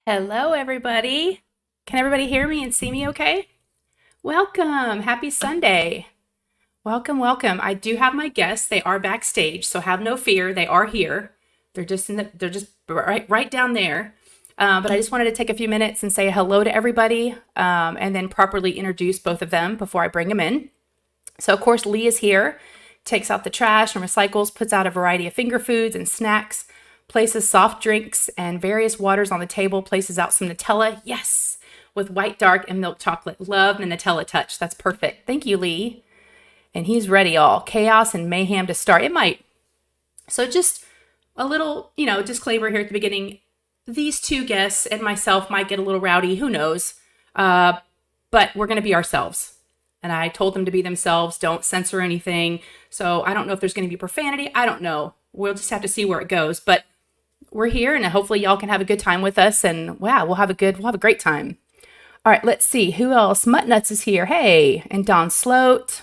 Hello, everybody. Can everybody hear me and see me okay? Welcome. Happy Sunday. Welcome, welcome. I do have my guests. They are backstage, so have no fear. They are here. They're just right down there. But I just wanted to take a few minutes and say hello to everybody, and then properly introduce both of them before I bring them in. So, of course, Lee is here, takes out the trash and recycles, puts out a variety of finger foods and snacks, places soft drinks and various waters on the table, places out some Nutella, yes, with white dark and milk chocolate. Love the Nutella touch. That's perfect. Thank you, Lee. And he's ready, all chaos and mayhem to start. It might. So just a little, disclaimer here at the beginning. These two guests and myself might get a little rowdy. Who knows? But we're going to be ourselves. And I told them to be themselves. Don't censor anything. So I don't know if there's going to be profanity. I don't know. We'll just have to see where it goes. But we're here, and hopefully y'all can have a good time with us. And wow, we'll have a great time. All right, let's see who else. Muttnuts is here. Hey, and Don Sloat.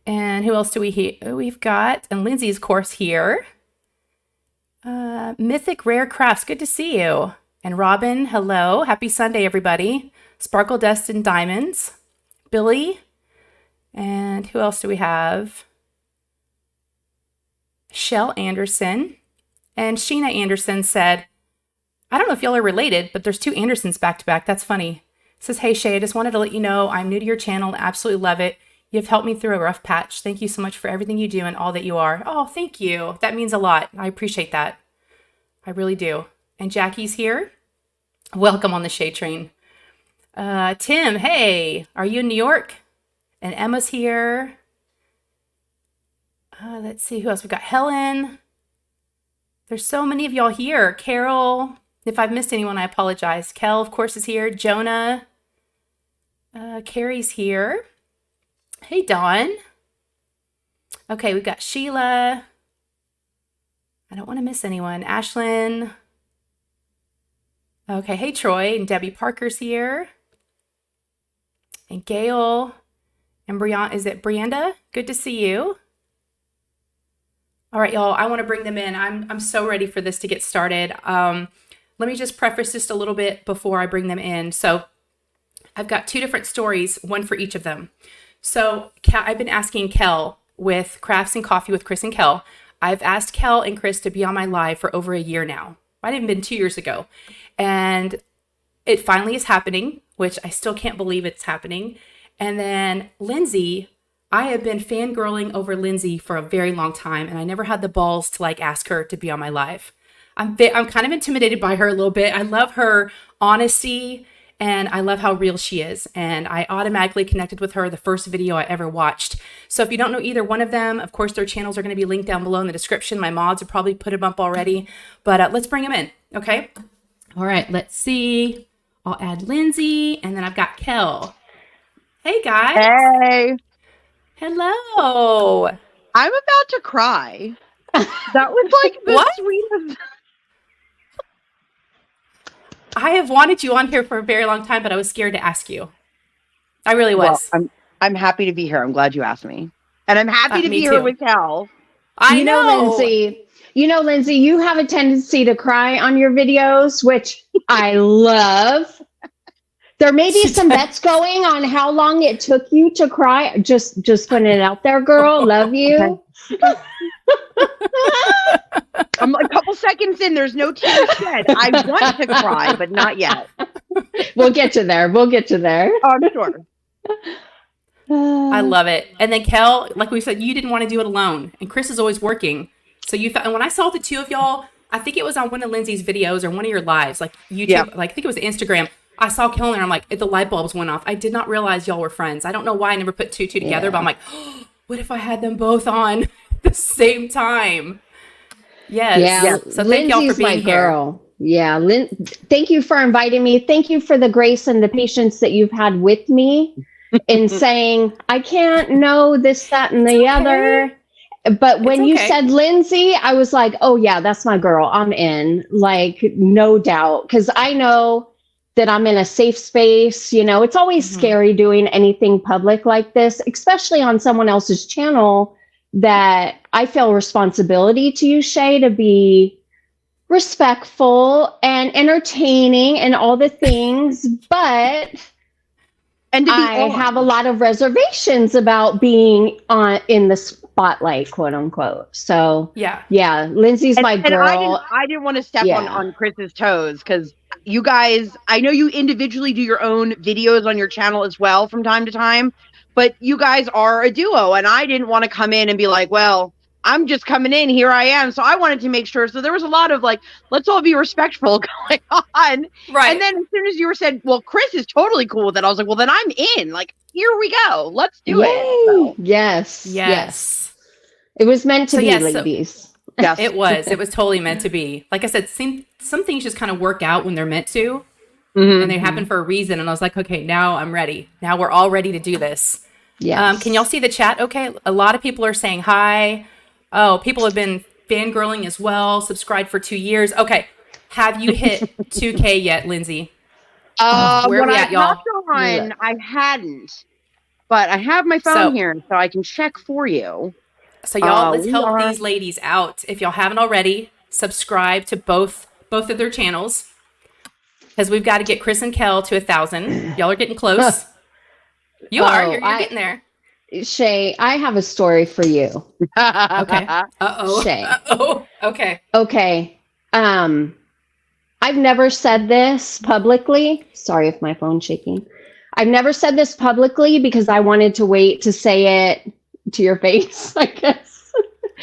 And who else do we've got? And Lindsay's, of course, here. Mythic Rare Crafts, good to see you. And Robin, hello. Happy Sunday, everybody. Sparkle Dust and Diamonds. Billy. And who else do we have? Shell Anderson. And Sheena Anderson said, I don't know if y'all are related, but there's two Andersons back to back. That's funny. It says, hey, Shay, I just wanted to let you know I'm new to your channel and absolutely love it. You've helped me through a rough patch. Thank you so much for everything you do and all that you are. Oh, thank you. That means a lot. I appreciate that. I really do. And Jackie's here. Welcome on the Shay train. Tim, hey, are you in New York? And Emma's here. Let's see who else. We got Helen. There's so many of y'all here. Carol, if I've missed anyone, I apologize. Kel, of course, is here. Jonah. Carrie's here. Hey, Dawn. Okay, we've got Sheila. I don't want to miss anyone. Ashlyn. Okay, hey, Troy. And Debbie Parker's here. And Gail. And is it Brianda? Good to see you. All right, y'all, I want to bring them in. I'm so ready for this to get started. Let me just preface just a little bit before I bring them in. So I've got two different stories, one for each of them. So I've been asking Kel with Crafts and Coffee with Kris and Kel. I've asked Kel and Kris to be on my live for over a year now. Might have been 2 years ago. And it finally is happening, which I still can't believe it's happening. And then Lindsay, I have been fangirling over Lindsay for a very long time, and I never had the balls to ask her to be on my live. I'm kind of intimidated by her a little bit. I love her honesty, and I love how real she is. And I automatically connected with her the first video I ever watched. So if you don't know either one of them, of course, their channels are going to be linked down below in the description. My mods have probably put them up already, but let's bring them in, okay? All right, let's see. I'll add Lindsay, and then I've got Kel. Hey, guys. Hey. Hello. I'm about to cry. That was the What? sweetest. I have wanted you on here for a very long time, but I was scared to ask you. I really was. Well, I'm happy to be here. I'm glad you asked me. And I'm happy to be here with Kel. I know. Lindsay. Lindsay, you have a tendency to cry on your videos, which I love. There may be some bets going on how long it took you to cry. Just putting it out there, girl. Love you. I'm a couple seconds in. There's no tears shed. I want to cry, but not yet. We'll get you there. Oh, I'm sure. I love it. And then Kel, like we said, you didn't want to do it alone. And Kris is always working. So and when I saw the two of y'all, I think it was on one of Lindsay's videos or one of your lives, like YouTube, Yeah. I think it was Instagram. I saw Kel and I'm like, the light bulbs went off. I did not realize y'all were friends. I don't know why I never put two together, but I'm like, oh, what if I had them both on at the same time? Yes. Yeah. So thank y'all for being here. Girl. Yeah. Thank you for inviting me. Thank you for the grace and the patience that you've had with me in saying, I can't know this, that, and the other. But when you said Lindsay, I was like, oh yeah, that's my girl. I'm in, no doubt. Cause I know that I'm in a safe space. It's always scary doing anything public like this, especially on someone else's channel that I feel responsibility to you, Shay, to be respectful and entertaining and all the things, but And to be I honest, have a lot of reservations about being in the spotlight, quote unquote. So Yeah. Lindsay's my and girl. I didn't want to step Yeah. on Kris's toes, because you guys, I know you individually do your own videos on your channel as well from time to time, but you guys are a duo, and I didn't want to come in and be like, well, I'm just coming in, here I am. So I wanted to make sure. So there was a lot of like, let's all be respectful going on. Right. And then as soon as you were said, well, Kris is totally cool with it, I was like, well, then I'm in. Like, here we go. Let's do Yay. it. So. Yes. It was meant to be, ladies. Yes. It was. It was totally meant to be. Like I said, some things just kind of work out when they're meant to, and they happen for a reason. And I was like, okay, now I'm ready. Now we're all ready to do this. Yes. Can y'all see the chat? Okay. A lot of people are saying hi. Oh, people have been fangirling as well. Subscribed for 2 years. Okay. Have you hit 2K yet, Lindsay? Where are we at, y'all? I hadn't, but I have my phone here, so I can check for you. So y'all, let's help these ladies out. If y'all haven't already, subscribe to both of their channels, because we've got to get Kris and Kel to 1,000. Y'all are getting close. You are. You're getting there. Shay, I have a story for you. Okay. Uh-oh. Shay. Uh-oh. Okay. Okay. I've never said this publicly. Sorry if my phone's shaking. I've never said this publicly because I wanted to wait to say it to your face, I guess.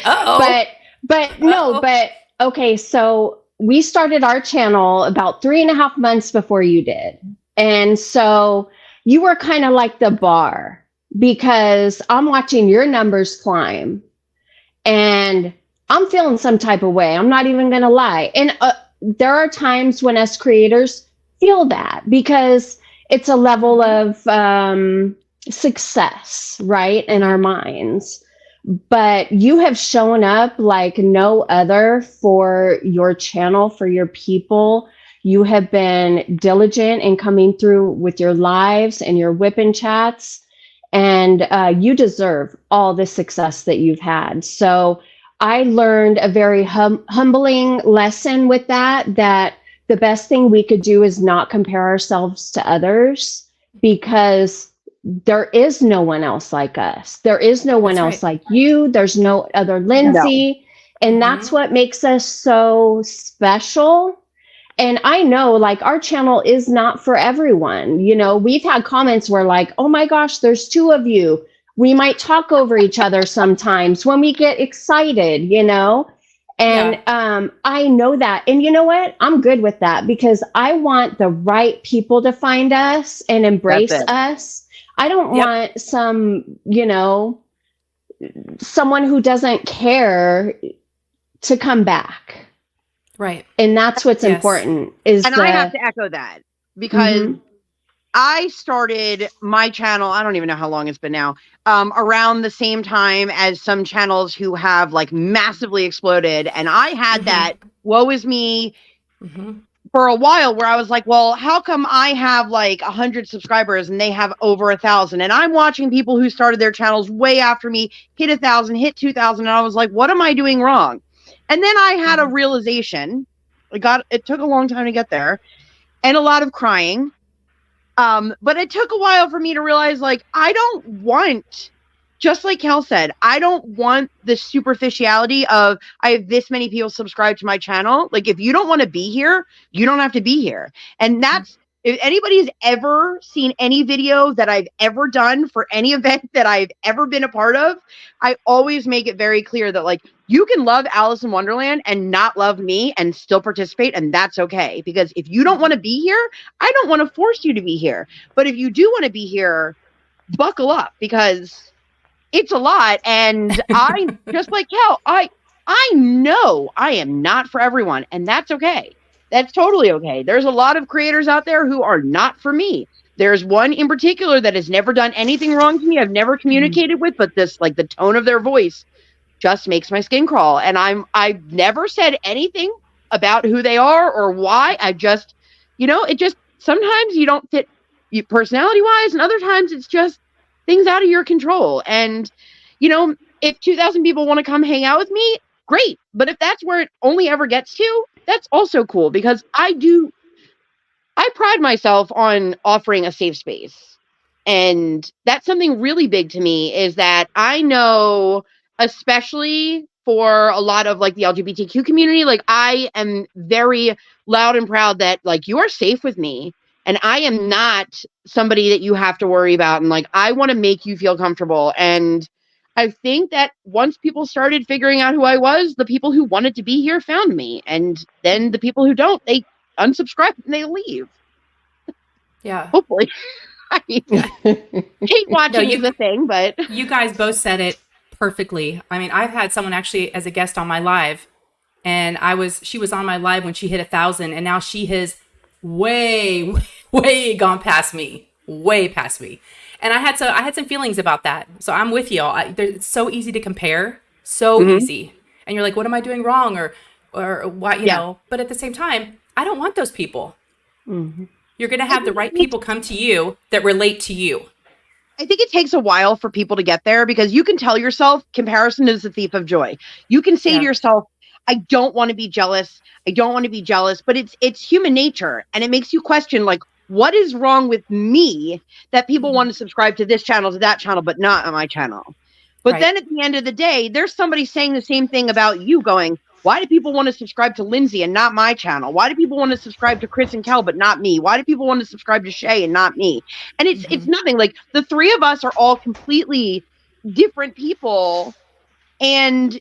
Uh-oh. But okay, so we started our channel about 3.5 months before you did. And so you were kind of like the bar, because I'm watching your numbers climb and I'm feeling some type of way. I'm not even going to lie. And there are times when us creators feel that, because it's a level of success, right, in our minds. But you have shown up like no other for your channel, for your people. You have been diligent in coming through with your lives and your whipping chats, and you deserve all the success that you've had. So I learned a very humbling lesson with that the best thing we could do is not compare ourselves to others, because there is no one else like us. There is no one else like you. There's no other Lindsay. No. And that's what makes us so special. And I know, like, our channel is not for everyone. You know, we've had comments where like, oh my gosh, there's 2 of you. We might talk over each other sometimes when we get excited, you know? And I know that. And you know what? I'm good with that, because I want the right people to find us and embrace us. I don't want some, you know, someone who doesn't care to come back. Right. And that's what's important. I have to echo that, because I started my channel, I don't even know how long it's been now, around the same time as some channels who have like massively exploded. And I had that woe is me for a while, where I was like, well, how come I have like 100 subscribers and they have over 1,000? And I'm watching people who started their channels way after me hit 1,000, hit 2,000. And I was like, what am I doing wrong? And then I had a realization. It took a long time to get there, and a lot of crying. But it took a while for me to realize, like, I don't want, just like Kel said, I don't want the superficiality of, I have this many people subscribed to my channel. Like, if you don't want to be here, you don't have to be here. And that's, if anybody's ever seen any video that I've ever done for any event that I've ever been a part of, I always make it very clear that, like, you can love Alice in Wonderland and not love me and still participate, and that's okay. Because if you don't want to be here, I don't want to force you to be here. But if you do want to be here, buckle up, because it's a lot. And I, just like Kel, I know I am not for everyone, and that's okay. That's totally okay. There's a lot of creators out there who are not for me. There's one in particular that has never done anything wrong to me. I've never communicated with, but this, like, the tone of their voice just makes my skin crawl. And I've never said anything about who they are or why. I just, you know, it just, sometimes you don't fit personality wise, and other times it's just things out of your control. And, you know, if 2,000 people want to come hang out with me, great. But if that's where it only ever gets to, that's also cool because I pride myself on offering a safe space. And that's something really big to me is that I know, especially for a lot of like the LGBTQ community, like I am very loud and proud that like you are safe with me and I am not somebody that you have to worry about. And like, I want to make you feel comfortable. And I think that once people started figuring out who I was, the people who wanted to be here found me. And then the people who don't, they unsubscribe and they leave. Yeah. Hopefully. I mean, hate watching No, is a thing, but You guys both said it perfectly. I mean, I've had someone actually as a guest on my live, and she was on my live when she hit 1,000, and now she has way, way gone past me, way past me. And I had some feelings about that. So I'm with y'all. It's so easy to compare, so easy. And you're like, what am I doing wrong, or what, you know? But at the same time, I don't want those people. You're going to have the right people come to you that relate to you. I think it takes a while for people to get there because you can tell yourself comparison is the thief of joy. You can say to yourself, I don't want to be jealous. I don't want to be jealous, but it's human nature. And it makes you question like, what is wrong with me that people want to subscribe to this channel, to that channel, but not on my channel? But then at the end of the day, there's somebody saying the same thing about you going, why do people want to subscribe to Lindsay and not my channel? Why do people want to subscribe to Kris and Kel but not me? Why do people want to subscribe to Shay and not me? And it's nothing. Like the three of us are all completely different people, and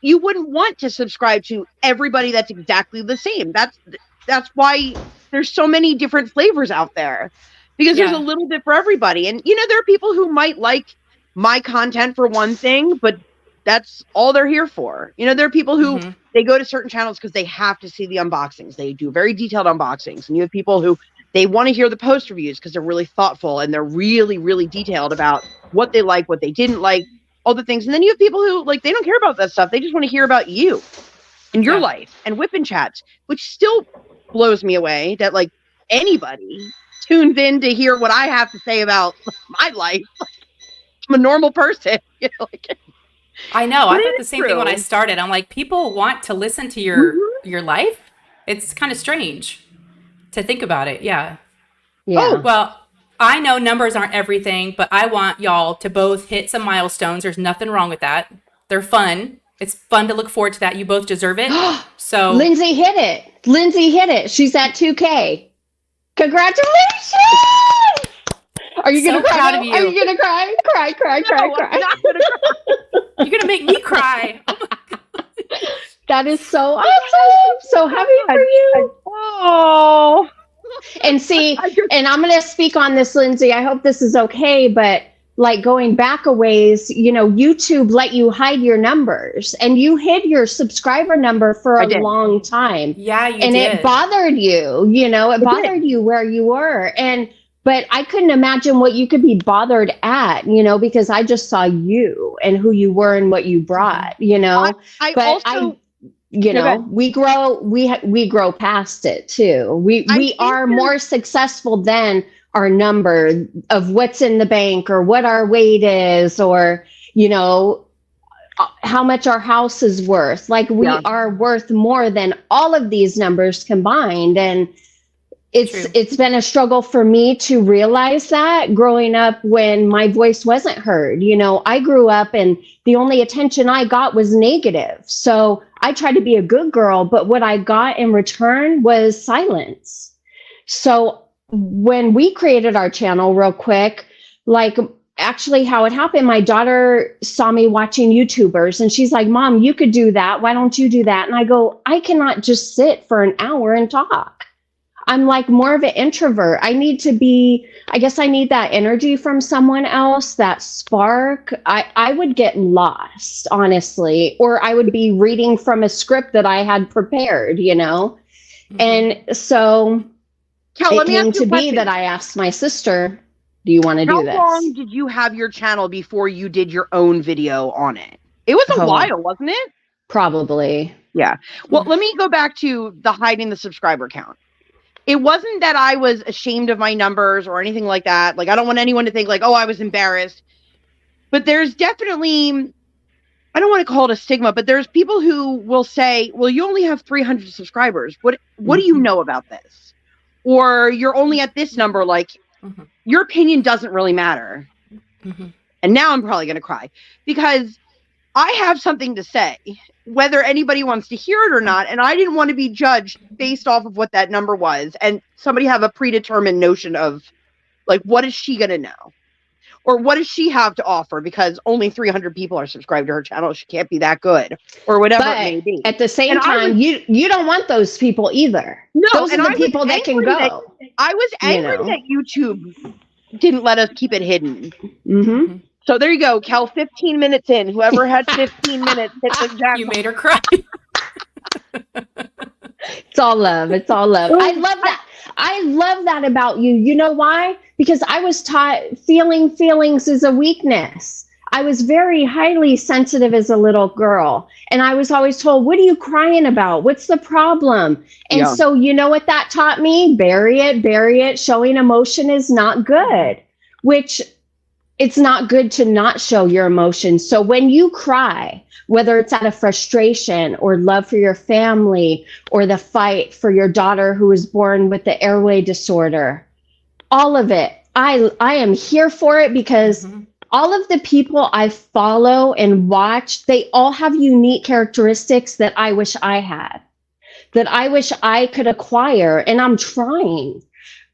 you wouldn't want to subscribe to everybody that's exactly the same. That's why there's so many different flavors out there, because there's a little bit for everybody. And there are people who might like my content for one thing, but that's all they're here for. There are people who they go to certain channels because they have to see the unboxings. They do very detailed unboxings. And you have people who they want to hear the post reviews because they're really thoughtful and they're really, really detailed about what they like, what they didn't like, all the things. And then you have people who like, they don't care about that stuff. They just want to hear about you and your life and whip and chats, which still blows me away that like anybody tunes in to hear what I have to say about my life. I'm a normal person. I know. I thought the same thing when I started. I'm like, people want to listen to your life. It's kind of strange to think about it. Yeah. Yeah. Well, I know numbers aren't everything, but I want y'all to both hit some milestones. There's nothing wrong with that. They're fun. It's fun to look forward to that. You both deserve it. So Lindsay hit it. She's at 2K. Congratulations! Are you gonna cry? Proud of you. Are you gonna cry? Cry. I'm not gonna cry. You're gonna make me cry. Oh my God. That is so awesome. So happy for you. Oh. And see, and I'm gonna speak on this, Lindsay. I hope this is okay, but like going back a ways, YouTube let you hide your numbers, and you hid your subscriber number for a long time. Yeah, you and did. it bothered you. It bothered you where you were, but I couldn't imagine what you could be bothered at, because I just saw you and who you were and what you brought, we grow past it too. We are more successful than our number of what's in the bank or what our weight is, or, how much our house is worth. Like we are worth more than all of these numbers combined. And it's been a struggle for me to realize that growing up when my voice wasn't heard. I grew up and the only attention I got was negative. So I tried to be a good girl, but what I got in return was silence. So when we created our channel real quick, like actually how it happened, my daughter saw me watching YouTubers and she's like, Mom, you could do that. Why don't you do that? And I go, I cannot just sit for an hour and talk. I'm like more of an introvert. I need that energy from someone else, that spark. I would get lost, honestly, or I would be reading from a script that I had prepared, And so Kel, it came to be that I asked my sister, do you want to do this? How long did you have your channel before you did your own video on it? It was a while, wasn't it? Probably. Yeah. Well, let me go back to the hiding the subscriber count. It wasn't that I was ashamed of my numbers or anything like that. Like, I don't want anyone to think like, oh, I was embarrassed. But there's definitely, I don't want to call it a stigma, but there's people who will say, well, you only have 300 subscribers. What do you know about this? Or you're only at this number. Like, your opinion doesn't really matter. And now I'm probably going to cry because I have something to say, whether anybody wants to hear it or not. And I didn't want to be judged based off of what that number was. And somebody have a predetermined notion of, like, what is she going to know? Or what does she have to offer? Because only 300 people are subscribed to her channel. She can't be that good, or whatever it may be. At the same time, you don't want those people either. No, those are the people that can go. I was angry that YouTube didn't let us keep it hidden. So there you go, Kel. 15 minutes in. Whoever had 15 minutes hit the jackpot. You made her cry. It's all love. It's all love. I love that. I love that about you. You know why? Because I was taught feeling feelings is a weakness. I was very highly sensitive as a little girl. And I was always told, what are you crying about? What's the problem? And so you know what that taught me? Bury it, bury it. Showing emotion is not good, which it's not good to not show your emotions. So when you cry, whether it's out of frustration or love for your family or the fight for your daughter who was born with the airway disorder, all of it, I am here for it because all of the people I follow and watch, they all have unique characteristics that I wish I had, that I wish I could acquire. And I'm trying,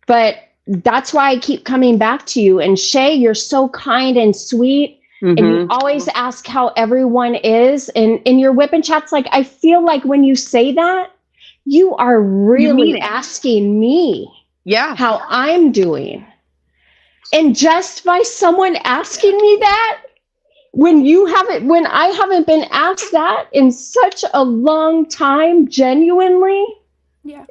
but that's why I keep coming back to you. And Shay, you're so kind and sweet. And you always ask how everyone is. And in your whip and chats, like, I feel like when you say that, you are really asking me how I'm doing. And just by someone asking me that, when I haven't been asked that in such a long time, genuinely,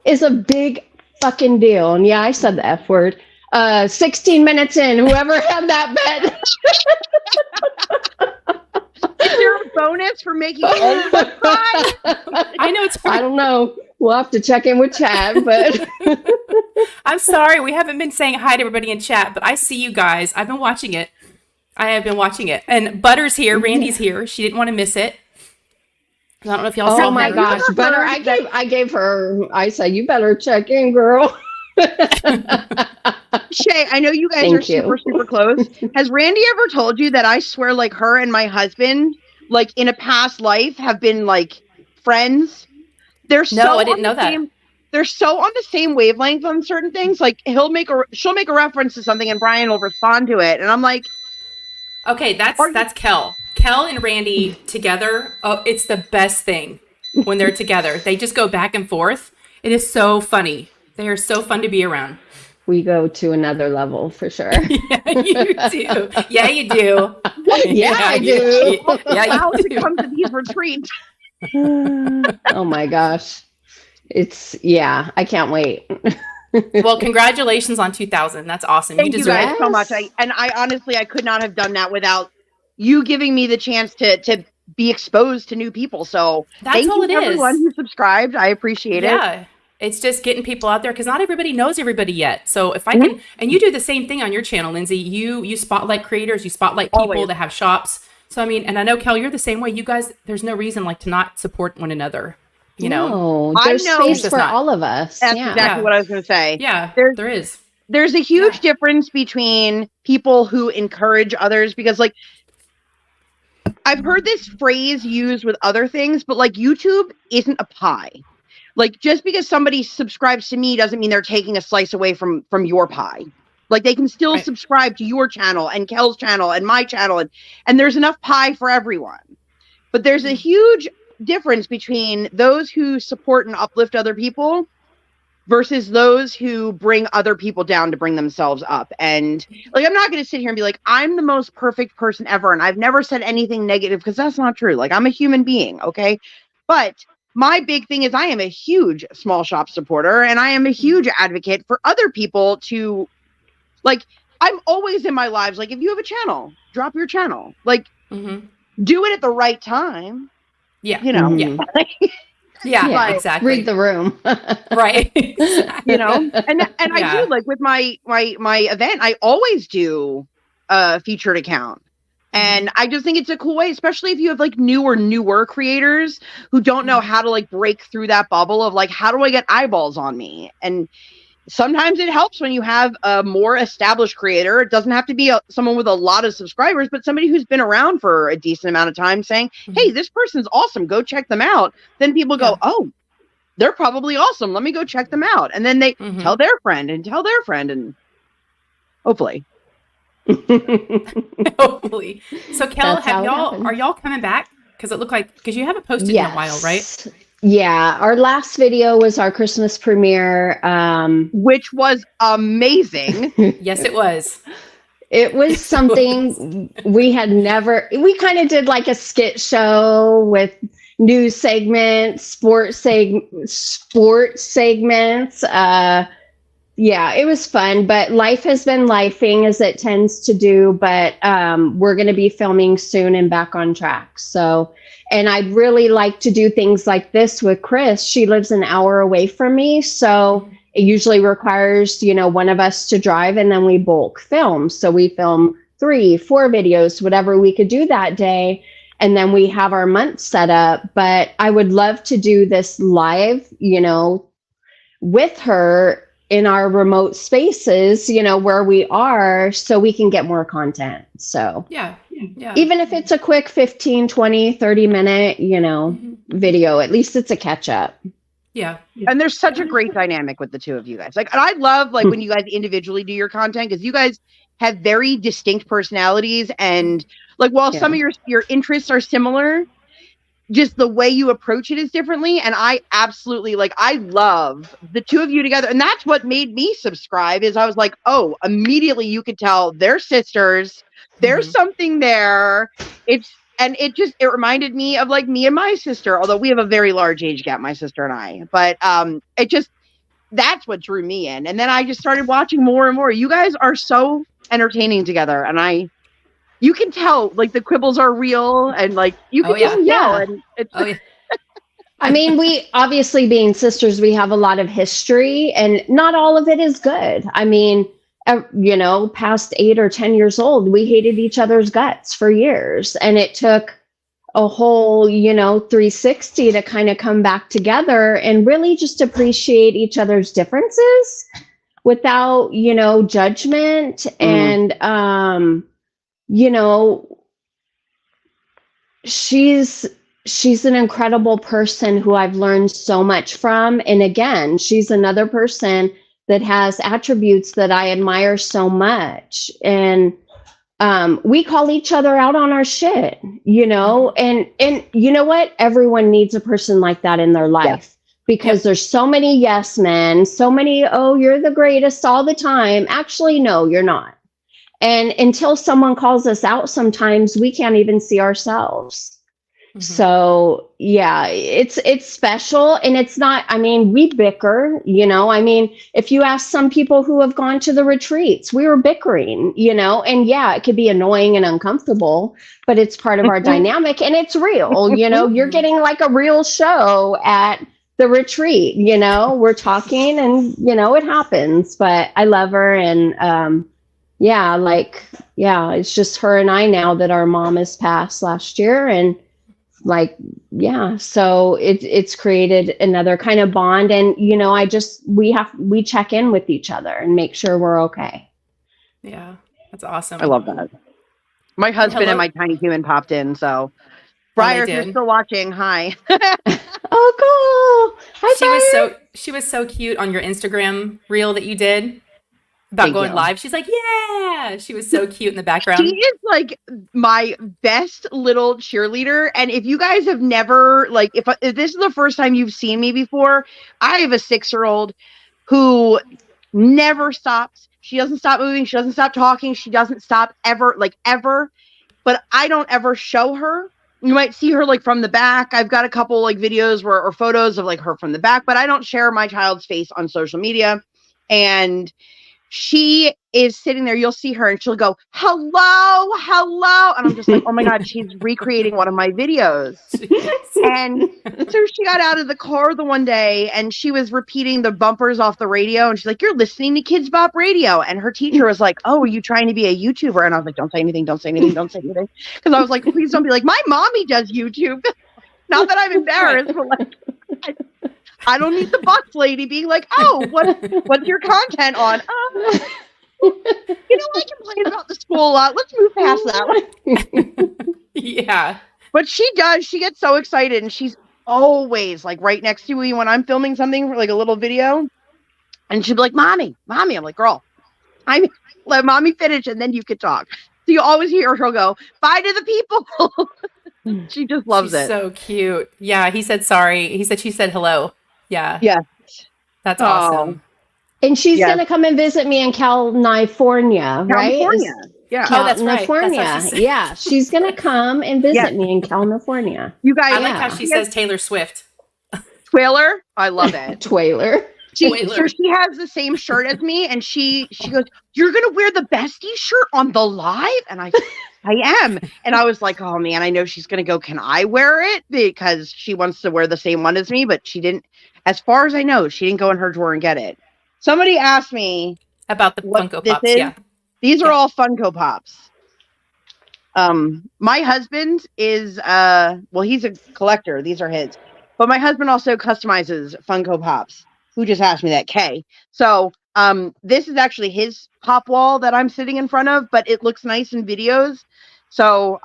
is a big fucking deal. And I said the F word. 16 minutes in, whoever had that bet. Is there a bonus for making all of us cry? I know it's hard. I don't know. We'll have to check in with chat, but I'm sorry. We haven't been saying hi to everybody in chat, but I see you guys. I've been watching it. I have been watching it. And Butter's here. Randy's here. She didn't want to miss it. I don't know if y'all saw Oh my gosh, Butter, I gave her, I said, you better check in, girl. Shay, I know you guys are super close. Has Randy ever told you that I swear, like, her and my husband, like, in a past life have been, like, friends? I didn't know that. They're so on the same wavelength on certain things. Like, she'll make a reference to something and Brian will respond to it. And I'm like, okay, that's Kel. Kel and Randy together. Oh, it's the best thing when they're together. They just go back and forth. It is so funny. They are so fun to be around. We go to another level for sure. Yeah, you do. Yeah, you do. Yeah, I do. Yeah, how you to do. come to these retreats. Oh my gosh. I can't wait. Well, congratulations on 2000. That's awesome. Thank you guys it. so much. I honestly, I could not have done that without you giving me the chance to be exposed to new people. So That's all it is. Everyone who subscribed. I appreciate it. Yeah. It's just getting people out there because not everybody knows everybody yet. So if I can, and you do the same thing on your channel, Lindsay, you spotlight creators, you spotlight people that have shops. So, I mean, and I know, Kel, you're the same way. You guys, there's no reason like to not support one another, you know? No, there's space for all of us. That's exactly what I was going to say. Yeah, there is. There's a huge difference between people who encourage others because, like, I've heard this phrase used with other things, but, like, YouTube isn't a pie. Like, just because somebody subscribes to me doesn't mean they're taking a slice away from your pie. Like, they can still subscribe to your channel and Kel's channel and my channel. And there's enough pie for everyone. But there's a huge difference between those who support and uplift other people versus those who bring other people down to bring themselves up. And, like, I'm not going to sit here and be like, I'm the most perfect person ever. And I've never said anything negative because that's not true. Like, I'm a human being. Okay. But my big thing is I am a huge small shop supporter and I am a huge advocate for other people to, like, I'm always in my lives. Like, if you have a channel, drop your channel, like, do it at the right time. Yeah. You know, yeah, exactly. Read the room. Right. You know, and I do, like, with my event, I always do a featured account. And I just think it's a cool way, especially if you have like newer creators who don't know how to like break through that bubble of like, how do I get eyeballs on me? And sometimes it helps when you have a more established creator. It doesn't have to be someone with a lot of subscribers, but somebody who's been around for a decent amount of time saying, hey, this person's awesome. Go check them out. Then people go, oh, they're probably awesome. Let me go check them out. And then they tell their friend and tell their friend, and hopefully. Hopefully. So Kel, are y'all coming back? Because it looked like, because you haven't posted in a while, right? Yeah, our last video was our Christmas premiere, which was amazing. Yes, it was. It was something we kind of did like a skit show with news segments, sports segments. Yeah, it was fun, but life has been lifing as it tends to do, but we're going to be filming soon and back on track. So, and I'd really like to do things like this with Kris. She lives an hour away from me, so it usually requires, one of us to drive, and then we bulk film. So we film 3, 4 videos, whatever we could do that day. And then we have our month set up. But I would love to do this live, with her in our remote spaces, where we are, so we can get more content. So yeah. Even if it's a quick 15, 20, 30 minute, video, at least it's a catch up. Yeah. And there's such a great dynamic with the two of you guys. Like, and I love like when you guys individually do your content, because you guys have very distinct personalities, and like while some of your interests are similar, just the way you approach it is differently. And I absolutely I love the two of you together. And that's what made me subscribe, is I was like, oh, immediately you could tell they're sisters. There's something there. It reminded me of like me and my sister, although we have a very large age gap, my sister and I, but that's what drew me in. And then I just started watching more and more. You guys are so entertaining together. And you can tell like the quibbles are real, and like you can tell. And it's I mean, we obviously, being sisters, we have a lot of history, and not all of it is good. I mean, past 8 or 10 years old, we hated each other's guts for years. And it took a whole, 360 to kind of come back together and really just appreciate each other's differences without, judgment. And, she's an incredible person who I've learned so much from. And again, she's another person that has attributes that I admire so much. And we call each other out on our shit, and you know what? Everyone needs a person like that in their life, because there's so many yes men, so many, oh, you're the greatest all the time. Actually, no, you're not. And until someone calls us out, sometimes we can't even see ourselves. So yeah, it's special. And it's not, I mean, we bicker, if you ask some people who have gone to the retreats, we were bickering, and yeah, it could be annoying and uncomfortable, but it's part of our dynamic, and it's real. You're getting like a real show at the retreat, we're talking, and it happens. But I love her. And it's just her and I now that our mom has passed last year. And so it's created another kind of bond. And, we check in with each other and make sure we're okay. Yeah, that's awesome. I love that. My husband and my tiny human popped in. So Briar, if you're still watching, hi. Oh, cool. Hi, she was so cute on your Instagram reel that you did about going live. She's like, yeah, she was so cute in the background. She is like my best little cheerleader. And if you guys have never, if this is the first time you've seen me before, I have a 6-year-old who never stops. She doesn't stop moving. She doesn't stop talking. She doesn't stop ever. But I don't ever show her. You might see her from the back. I've got a couple videos or photos of her from the back, but I don't share my child's face on social media. And she is sitting there. You'll see her and she'll go, hello, hello. And I'm just like, oh my God, she's recreating one of my videos. And so she got out of the car the one day and she was repeating the bumpers off the radio. And she's like, you're listening to Kids Bop Radio. And her teacher was like, oh, are you trying to be a YouTuber? And I was like, don't say anything, don't say anything, don't say anything. Because I was like, please don't be like, my mommy does YouTube. Not that I'm embarrassed, but like, I don't need the box lady being like, oh, what's your content on? I complain about the school a lot. Let's move past that. Yeah. But she does. She gets so excited, and she's always like right next to me when I'm filming something for like a little video. And she'll be like, mommy. I'm like, girl, let mommy finish, and then you can talk. So you always hear her go, bye to the people. She just loves it. So cute. Yeah. He said sorry. She said hello. Yeah. Yeah. That's awesome. And she's going to come and visit me in California, right? Yeah. Oh, that's right. California. That's what she said. Yeah. She's going to come and visit me in California. You guys, I like how she says Taylor Swift. Twailer. I love it. Twailer. So she has the same shirt as me, and she goes, you're going to wear the bestie shirt on the live? And I am. And I was like, oh man, I know she's going to go, can I wear it? Because she wants to wear the same one as me, but she didn't, as far as I know, she didn't go in her drawer and get it. Somebody asked me about the Funko Pops. Is. Yeah. These are all Funko Pops. My husband is, he's a collector. These are his. But my husband also customizes Funko Pops. Who just asked me that? Kay. So this is actually his pop wall that I'm sitting in front of, but it looks nice in videos. So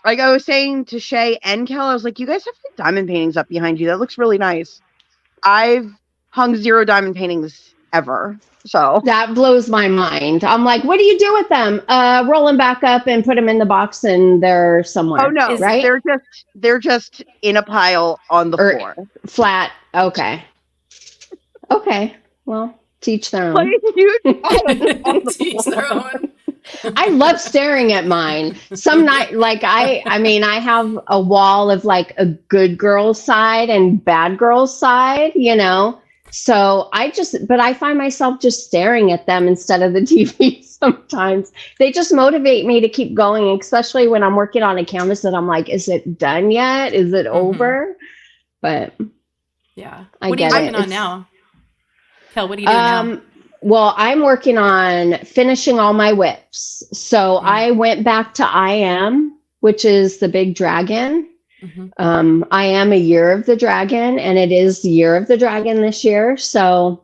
like I was saying to Shay and Kel, I was like, you guys have like diamond paintings up behind you. That looks really nice. I've hung 0 diamond paintings ever. So that blows my mind. I'm like, what do you do with them? Roll them back up and put them in the box, and they're somewhere. Oh no, right? They're just in a pile on the floor. Flat. Okay. Well, teach their own. Teach their own. I love staring at mine. Some night, like I have a wall of like a good girl's side and bad girl's side, So but I find myself just staring at them instead of the TV sometimes. They just motivate me to keep going, especially when I'm working on a canvas that I'm like, is it done yet? Is it over? But yeah. What are you working on now? Kel, what are you doing now? Well, I'm working on finishing all my whips. So I went back to I Am, which is the big dragon. Mm-hmm. I am a Year of the Dragon, and it is the Year of the Dragon this year. So,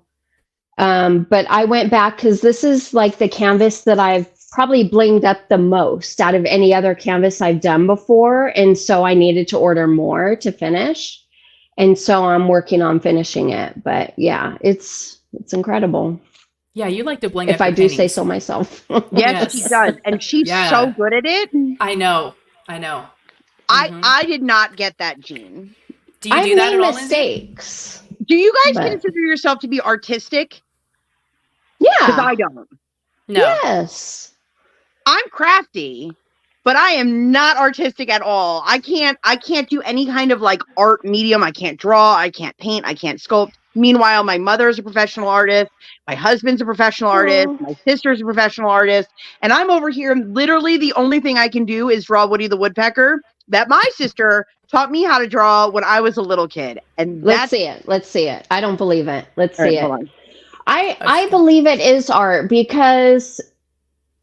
but I went back because this is like the canvas that I've probably blinged up the most out of any other canvas I've done before. And so I needed to order more to finish. And so I'm working on finishing it. But yeah, it's incredible. Yeah, you like to bling if up I your do paintings. say so myself. Yes, she does. And she's so good at it. I know. I did not get that gene. Do you do that at all, mistakes. Lindsay? Do you guys consider yourself to be artistic? Yeah. Because I don't. No. Yes. I'm crafty, but I am not artistic at all. I can't do any kind of like art medium. I can't draw. I can't paint. I can't sculpt. Meanwhile, my mother is a professional artist. My husband's a professional artist. My sister's a professional artist. And I'm over here. Literally, the only thing I can do is draw Woody the Woodpecker that my sister taught me how to draw when I was a little kid. And Let's see it. I don't believe it. Let's see it. I believe it is art because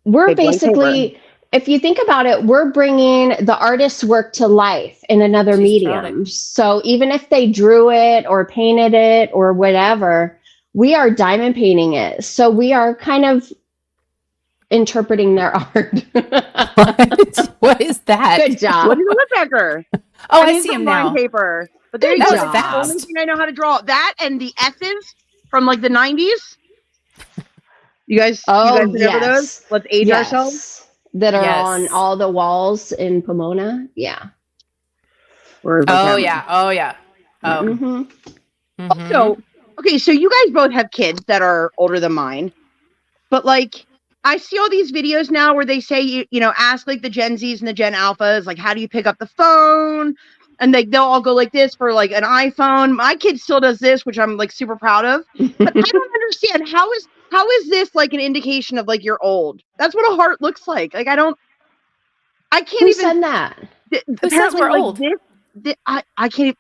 we're basically, if you think about it, we're bringing the artist's work to life in another medium. So even if they drew it or painted it or whatever, we are diamond painting it. So we are kind of interpreting their art. What is that? Good job. What is a woodpecker? Oh, I see him now. Paper. But there you go. That's the only thing I know how to draw. That and the S's from like the 90s. You guys remember those? Let's age ourselves. That are on all the walls in Pomona. Yeah. Oh, yeah. So, okay, so you guys both have kids that are older than mine. But like, I see all these videos now where they say, you know, ask like the Gen Zs and the Gen Alphas, like, how do you pick up the phone? and they'll all go like this for like an iPhone. My kid still does this, which I'm like super proud of. But I don't understand how is this like an indication of like you're old? That's what a heart looks like. Like I can't Who even. said that? Who says we're old? I can't even.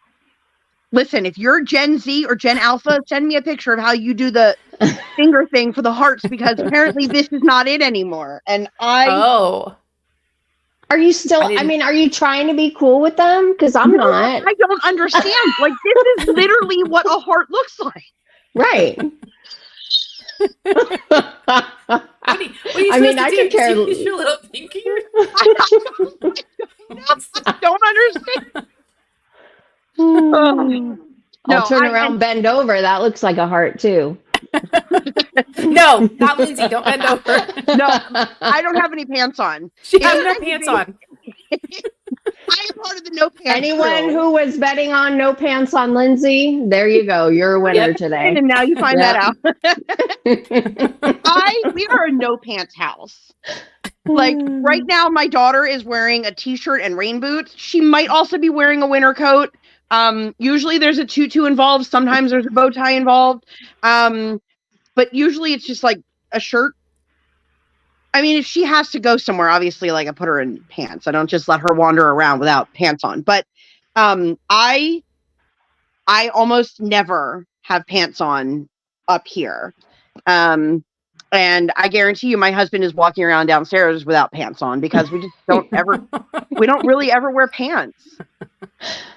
Listen, if you're Gen Z or Gen Alpha, send me a picture of how you do the finger thing for the hearts, because apparently this is not it anymore. And Oh. Are you still, I mean, are you trying to be cool with them? Because I'm not. I don't understand. Like, this is literally what a heart looks like. Right. I mean, I can care. Use your little pinky. I don't understand. I'll turn around, bend over. That looks like a heart too. No, not Lindsay. Don't bend over. No, I don't have any pants on. She has no pants on. I am part of the no pants. Anyone crew. who was betting on no pants on Lindsay, there you go. You're a winner today. And now you find that out. We are a no pants house. Like right now, my daughter is wearing a t-shirt and rain boots. She might also be wearing a winter coat. Usually there's a tutu involved. Sometimes there's a bow tie involved. But usually it's just like a shirt. I mean, if she has to go somewhere, obviously, like I put her in pants. I don't just let her wander around without pants on. But I almost never have pants on up here. And I guarantee you my husband is walking around downstairs without pants on, because we just we don't really ever wear pants.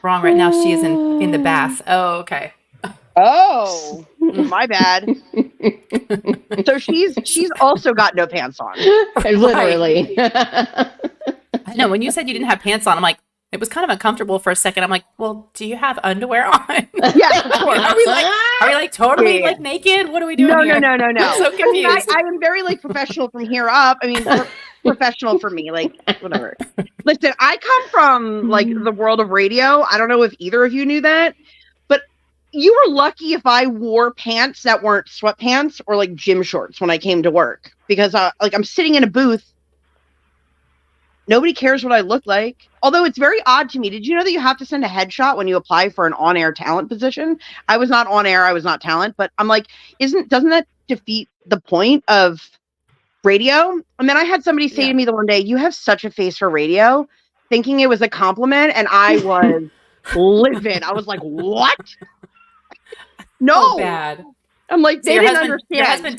Wrong. Right now she is in the bath. Oh, okay. Oh, my bad. So she's also got no pants on. Literally. I know. When you said you didn't have pants on, I'm like, it was kind of uncomfortable for a second. I'm like, well, do you have underwear on? Yeah, of course. Are we like totally like naked? What are we doing here? No. I'm so confused. I am very like professional from here up. I mean, professional for me, like whatever. Listen, I come from like the world of radio. I don't know if either of you knew that, but you were lucky if I wore pants that weren't sweatpants or like gym shorts when I came to work, because like I'm sitting in a booth. Nobody cares what I look like. Although it's very odd to me. Did you know that you have to send a headshot when you apply for an on-air talent position? I was not on air. I was not talent. But I'm like, doesn't that defeat the point of radio? And then I had somebody say to me the one day, you have such a face for radio, thinking it was a compliment. And I was livid. I was like, what? No. So bad. I'm like, they didn't understand. Your husband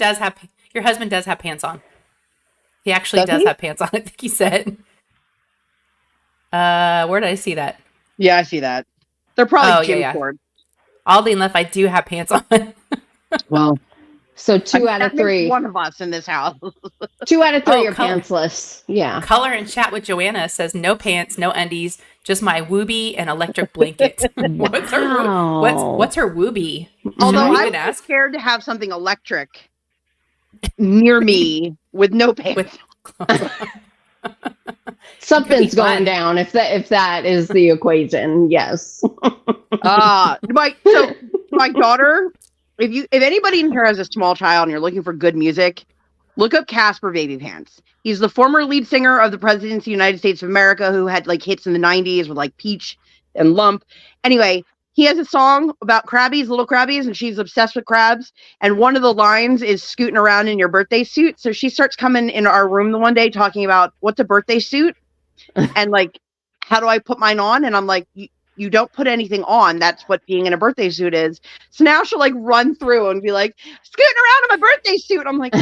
does have pants on. He actually does have pants on. I think he said. Where did I see that? Yeah, I see that. They're probably gym shorts. Oddly enough, I do have pants on. Well, so 2 out of 3. One of us in this house. 2 out of 3 are color. pantsless. Yeah. Color and chat with Joanna says no pants, no undies, just my Woobie and electric blanket. What's her Woobie? Although I'm scared to have something electric near me with no pants. Something's going down if that is the equation. Yes. My daughter, if anybody in here has a small child and you're looking for good music, look up Casper Baby Pants. He's the former lead singer of the Presidents of the United States of America, who had like hits in the 90s with like Peach and Lump. Anyway, he has a song about crabbies, little crabbies, and she's obsessed with crabs. And one of the lines is scooting around in your birthday suit. So she starts coming in our room the one day talking about what's a birthday suit and like, how do I put mine on? And I'm like, you don't put anything on. That's what being in a birthday suit is. So now she'll like run through and be like, scooting around in my birthday suit. I'm like,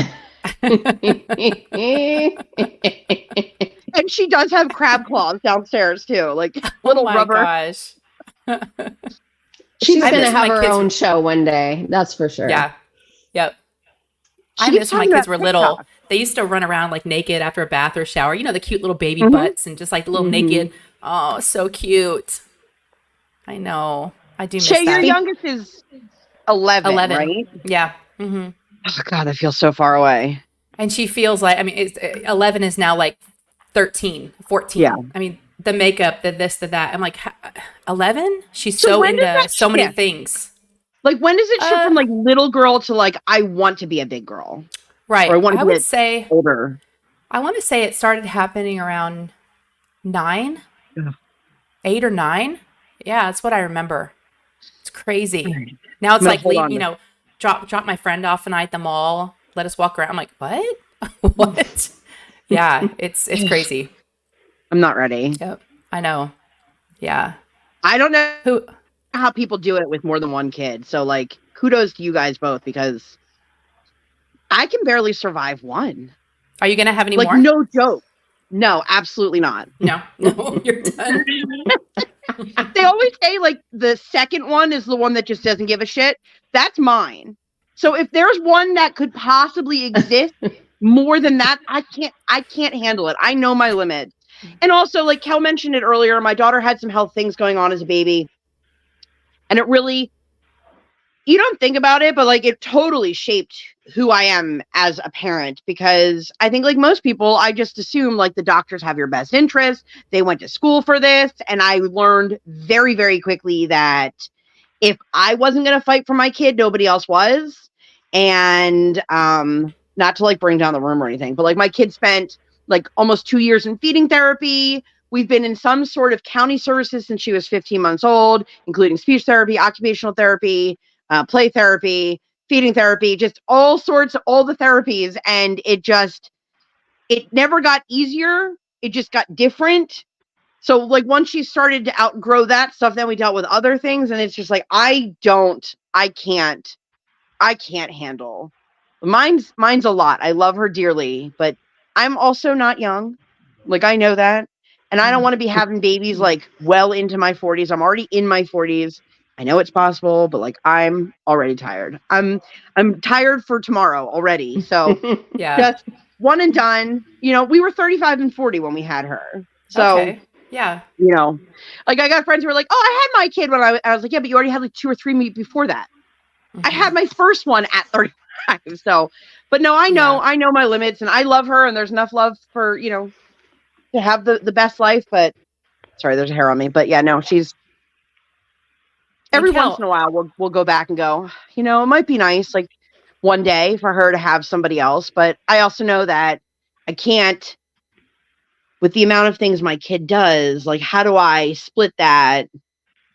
and she does have crab claws downstairs too, like little rubber. Gosh. She's going to have her own show one day. That's for sure. Yeah. Yep. I miss when my kids were little. They used to run around like naked after a bath or shower. You know, the cute little baby butts and just like the little naked. Oh, so cute. I know. I do miss that. Your youngest is 11, right? Yeah. Mm-hmm. Oh, God, I feel so far away. And she feels like, 11 is now like 13, 14. Yeah. I mean, the makeup, the this, the that. I'm like, 11? She's so into so many things. Like, when does it shift from like little girl to like, I want to be a big girl? Right. Or I would say older. I want to say it started happening around 9, 8 or 9. Yeah, that's what I remember. It's crazy. Now it's I'm gonna like hold leave, on. drop my friend off and I at the mall. Let us walk around. I'm like, what? What? Yeah, it's crazy. I'm not ready. Yep, I know. Yeah. I don't know Who how people do it with more than one kid. So like kudos to you guys both because I can barely survive one. are you gonna have any Like more? no joke. No, absolutely not. No, no, you're done. They always say like the second one is the one that just doesn't give a shit. That's mine. So if there's one that could possibly exist more than that, I can't handle it. I know my limits. And also like Kel mentioned it earlier, my daughter had some health things going on as a baby. And it really, you don't think about it, but like it totally shaped who I am as a parent because I think like most people, I just assume like the doctors have your best interest. They went to school for this. And I learned very, very quickly that if I wasn't going to fight for my kid, nobody else was. And not to like bring down the room or anything, but like my kid spent like almost 2 years in feeding therapy. We've been in some sort of county services since she was 15 months old, including speech therapy, occupational therapy, play therapy, feeding therapy, just all the therapies. And it never got easier. It just got different. So like once she started to outgrow that stuff, then we dealt with other things. And it's just like, I can't handle. Mine's a lot. I love her dearly, but I'm also not young. Like I know that. And I don't want to be having babies like well into my 40s. I'm already in my 40s. I know it's possible, but like I'm already tired. I'm tired for tomorrow already. So Yeah. just one and done. You know, we were 35 and 40 when we had her. So Okay. Yeah. you know, like I got friends who were like, "Oh, I had my kid when I was like, yeah, but you already had like 2 or 3 before that." I had my first one at 35. So, but no, I know my limits and I love her and there's enough love for, you know, to have the best life. But sorry, there's a hair on me. But yeah, no, she's every once in a while we'll go back and go, you know, it might be nice like one day for her to have somebody else. But I also know that I can't with the amount of things my kid does, like how do I split that?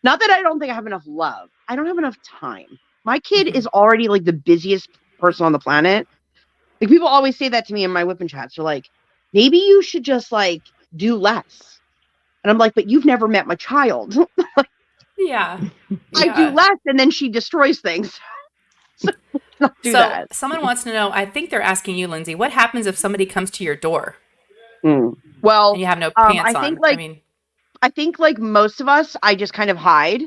Not that I don't think I have enough love. I don't have enough time. My kid is already like the busiest person on the planet. Like people always say that to me in my whipping chats. They're like, maybe you should just like do less. And I'm like, but you've never met my child. Yeah. I do less and then she destroys things. So do that. Someone wants to know, I think they're asking you, Lindsay, what happens if somebody comes to your door Well, and you have no pants on? I think like most of us, I just kind of hide.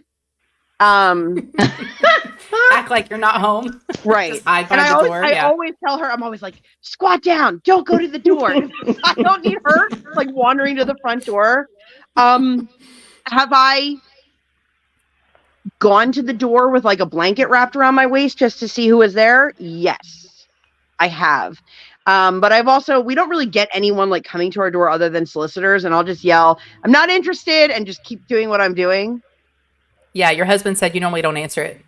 Act like you're not home. Right. Just hide And by the door. I always tell her, I'm always like, squat down, don't go to the door. I don't need her like wandering to the front door. Have I gone to the door with like a blanket wrapped around my waist just to see who was there? Yes, I have. But we don't really get anyone like coming to our door other than solicitors. And I'll just yell, I'm not interested and just keep doing what I'm doing. Yeah. Your husband said you normally don't answer it.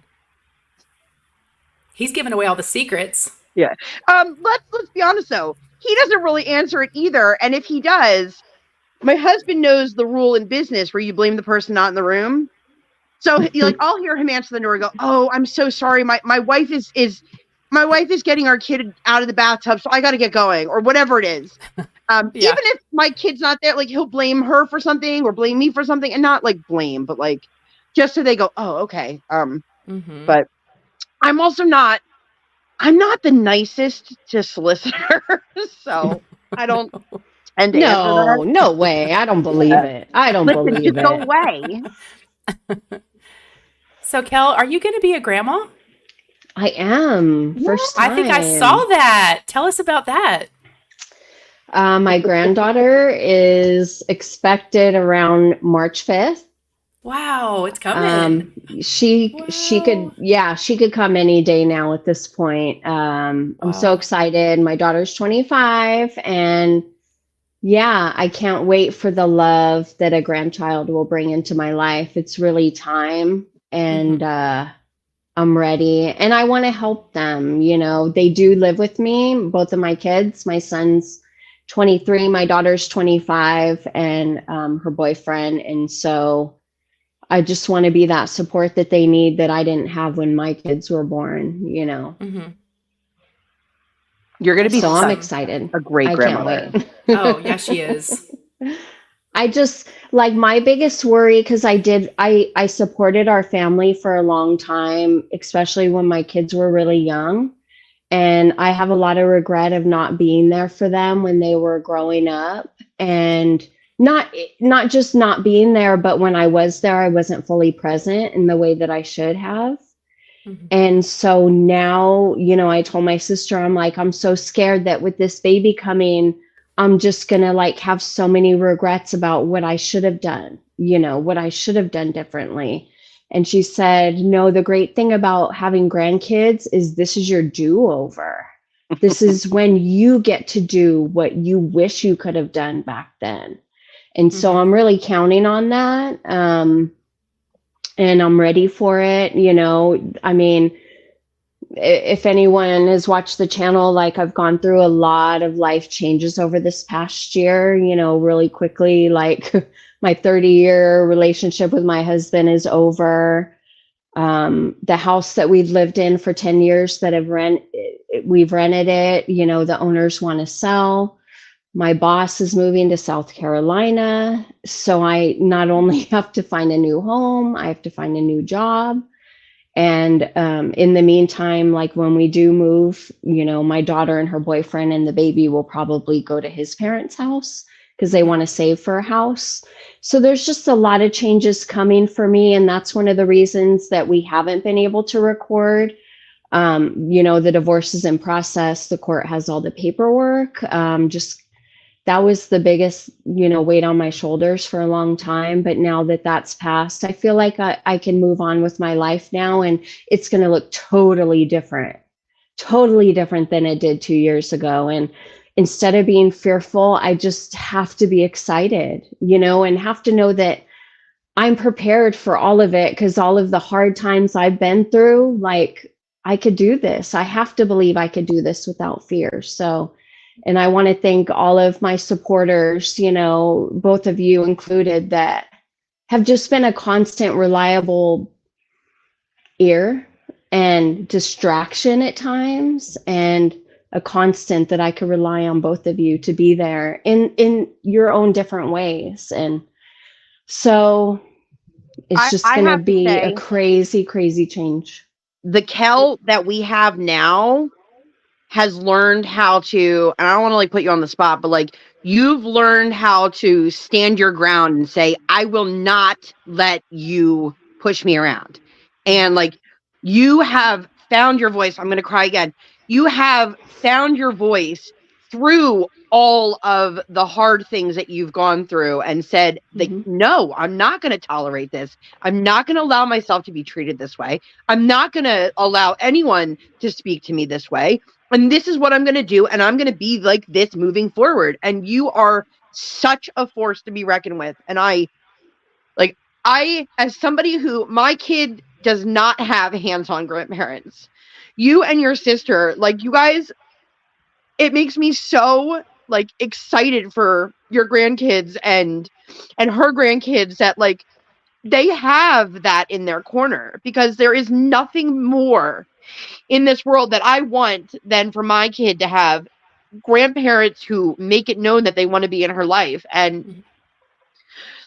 He's giving away all the secrets. Yeah. Let's be honest though. He doesn't really answer it either. And if he does, my husband knows the rule in business where you blame the person not in the room. So like I'll hear him answer the door and go, "Oh, I'm so sorry. My wife is getting our kid out of the bathtub, so I got to get going," or whatever it is. Even if my kid's not there, like he'll blame her for something or blame me for something, and not like blame, but like just so they go, "Oh, okay." But I'm not the nicest to solicitors, so I don't tend to answer that. No way. I don't believe it. I don't believe it. Go away. So, Kel, are you going to be a grandma? I am. First time. I think I saw that. Tell us about that. My granddaughter is expected around March 5th. Wow, it's coming. She could come any day now at this point. I'm so excited. My daughter's 25 and yeah, I can't wait for the love that a grandchild will bring into my life. It's really time and I'm ready and I want to help them. You know, they do live with me, both of my kids. My son's 23, my daughter's 25 and her boyfriend. And so I just want to be that support that they need that I didn't have when my kids were born, you know. Mm-hmm. You're going to be So I'm Awesome. excited. a great I can't grandmother. wait. Oh, yeah, she is. I just like my biggest worry because I supported our family for a long time, especially when my kids were really young. And I have a lot of regret of not being there for them when they were growing up. And not just not being there, but when I was there, I wasn't fully present in the way that I should have. Mm-hmm. And so now, you know, I told my sister, I'm like, I'm so scared that with this baby coming, I'm just going to like have so many regrets about what I should have done, you know, what I should have done differently. And she said, no, the great thing about having grandkids is this is your do-over. This is when you get to do what you wish you could have done back then. And so Mm-hmm. I'm really counting on that. And I'm ready for it. You know, I mean, if anyone has watched the channel, like I've gone through a lot of life changes over this past year, you know, really quickly, like my 30-year relationship with my husband is over. The house that we've lived in for 10 years we've rented it, you know, the owners want to sell. My boss is moving to South Carolina. So I not only have to find a new home, I have to find a new job. And in the meantime, like when we do move, you know, my daughter and her boyfriend and the baby will probably go to his parents' house because they want to save for a house. So there's just a lot of changes coming for me. And that's one of the reasons that we haven't been able to record. You know, the divorce is in process. The court has all the paperwork. Just that was the biggest, you know, weight on my shoulders for a long time. But now that that's passed, I feel like I can move on with my life now, and it's going to look totally different than it did 2 years ago. And instead of being fearful, I just have to be excited, you know, and have to know that I'm prepared for all of it, because all of the hard times I've been through, like I could do this. I have to believe I could do this without fear. So, and I want to thank all of my supporters, you know, both of you included, that have just been a constant, reliable ear and distraction at times, and a constant that I could rely on both of you to be there in your own different ways. And so it's just I going to have to be say, a crazy, crazy change. the Kel that we have now has learned how to, and I don't want to like put you on the spot, but like you've learned how to stand your ground and say, I will not let you push me around. And like you have found your voice. I'm going to cry again. You have found your voice through all of the hard things that you've gone through and said, like, no, I'm not going to tolerate this. I'm not going to allow myself to be treated this way. I'm not going to allow anyone to speak to me this way. And this is what I'm going to do. And I'm going to be like this moving forward. And you are such a force to be reckoned with. And I, as somebody who, my kid does not have hands-on grandparents, you and your sister, like you guys, it makes me so like excited for your grandkids and her grandkids, that like they have that in their corner, because there is nothing more in this world that I want than for my kid to have grandparents who make it known that they want to be in her life. And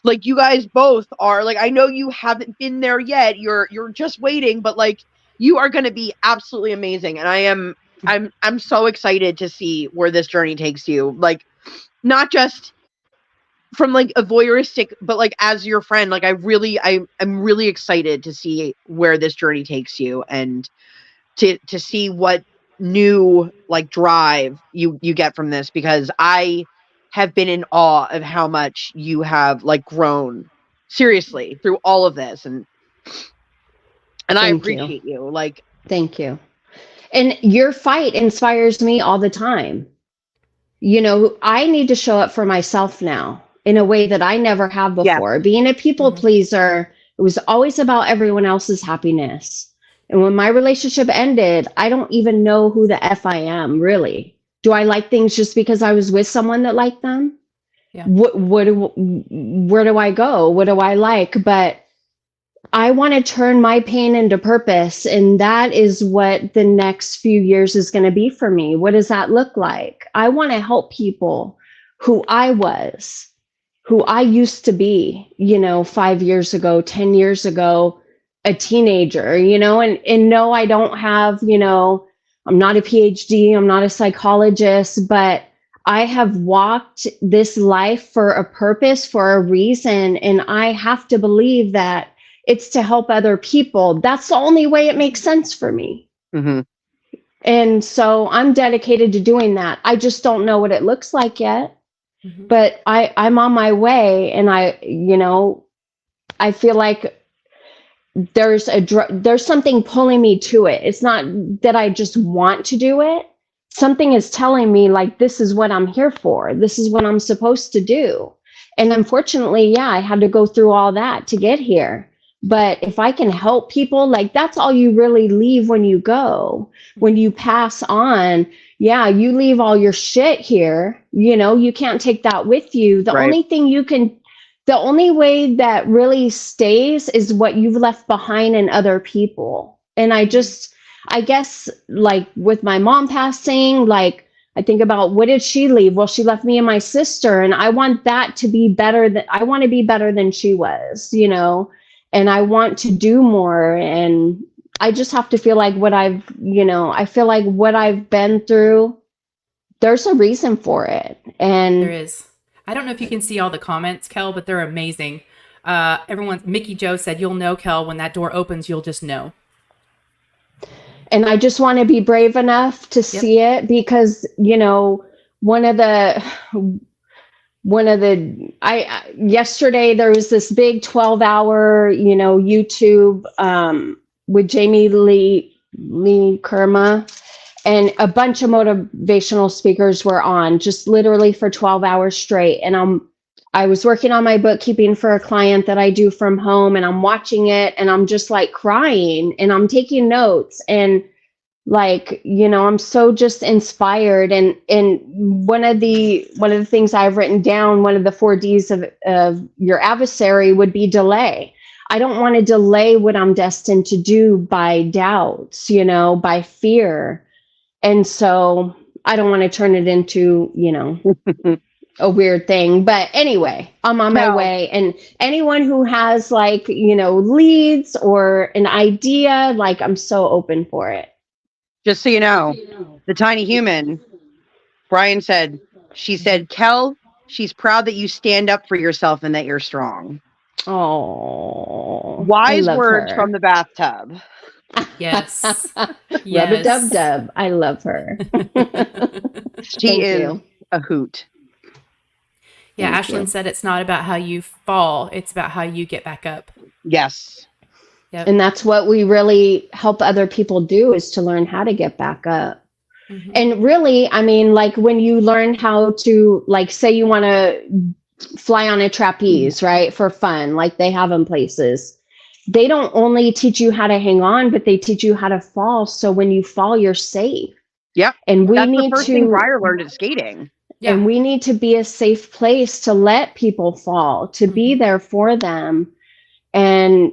like you guys both are, like, I know you haven't been there yet, you're just waiting, but like you are going to be absolutely amazing. And I'm so excited to see where this journey takes you, like not just from like a voyeuristic, but like as your friend. Like I'm really excited to see where this journey takes you, and to see what new like drive you get from this, because I have been in awe of how much you have like grown seriously through all of this. And I appreciate you. Like, thank you. And your fight inspires me all the time. You know, I need to show up for myself now in a way that I never have before. Yeah. Being a people pleaser, it was always about everyone else's happiness. And when my relationship ended, I don't even know who the F I am, really. Do I like things just because I was with someone that liked them? Yeah. Where do I go? What do I like? But I want to turn my pain into purpose. And that is what the next few years is going to be for me. What does that look like? I want to help people who I was, who I used to be, 5 years ago, 10 years ago, a teenager, and no, I don't have, I'm not a PhD, I'm not a psychologist, but I have walked this life for a purpose, for a reason. And I have to believe that it's to help other people. That's the only way it makes sense for me. Mm-hmm. And so I'm dedicated to doing that. I just don't know what it looks like yet, but I'm on my way. And I feel like there's something pulling me to it. It's not that I just want to do it. Something is telling me like, this is what I'm here for. This is what I'm supposed to do. And unfortunately, I had to go through all that to get here. But if I can help people, like that's all you really leave when you go, when you pass on. Yeah, you leave all your shit here. You can't take that with you. The only way that really stays is what you've left behind in other people. And I guess like with my mom passing, like I think about what did she leave? Well, she left me and my sister, and I want that to be better. I want to be better than she was, and I want to do more. And I just have to feel like I feel like what I've been through, there's a reason for it. And there is. I don't know if you can see all the comments, Kel, but they're amazing. Mickey Joe said, "You'll know, Kel, when that door opens, you'll just know." And I just want to be brave enough to see it, because, yesterday there was this big 12-hour, YouTube with Jamie Lee Kurma, and a bunch of motivational speakers were on just literally for 12 hours straight. And I was working on my bookkeeping for a client that I do from home, and I'm watching it and I'm just like crying and I'm taking notes, and like, I'm so just inspired. And one of the things I've written down, one of the 4 Ds of your adversary would be delay. I don't want to delay what I'm destined to do by doubts, by fear. And so I don't want to turn it into, a weird thing. But anyway, I'm on my way. And anyone who has like, leads or an idea, like I'm so open for it. Just so you know, the tiny human, Brian said, she said, "Kel, she's proud that you stand up for yourself and that you're strong." Oh, wise words from the bathtub. Yes. Rub-a-dub-dub. I love her. She is a hoot. Yeah, Ashlyn said it's not about how you fall, it's about how you get back up. Yes. Yep. And that's what we really help other people do, is to learn how to get back up. Mm-hmm. And really, I mean, like when you learn how to, like, say you want to fly on a trapeze, right, for fun, like they have in places. They don't only teach you how to hang on, but they teach you how to fall. So when you fall, you're safe. Yep. And that's the first thing Briar learned at skating. Yeah. And we need to be a safe place to let people fall, to be there for them. And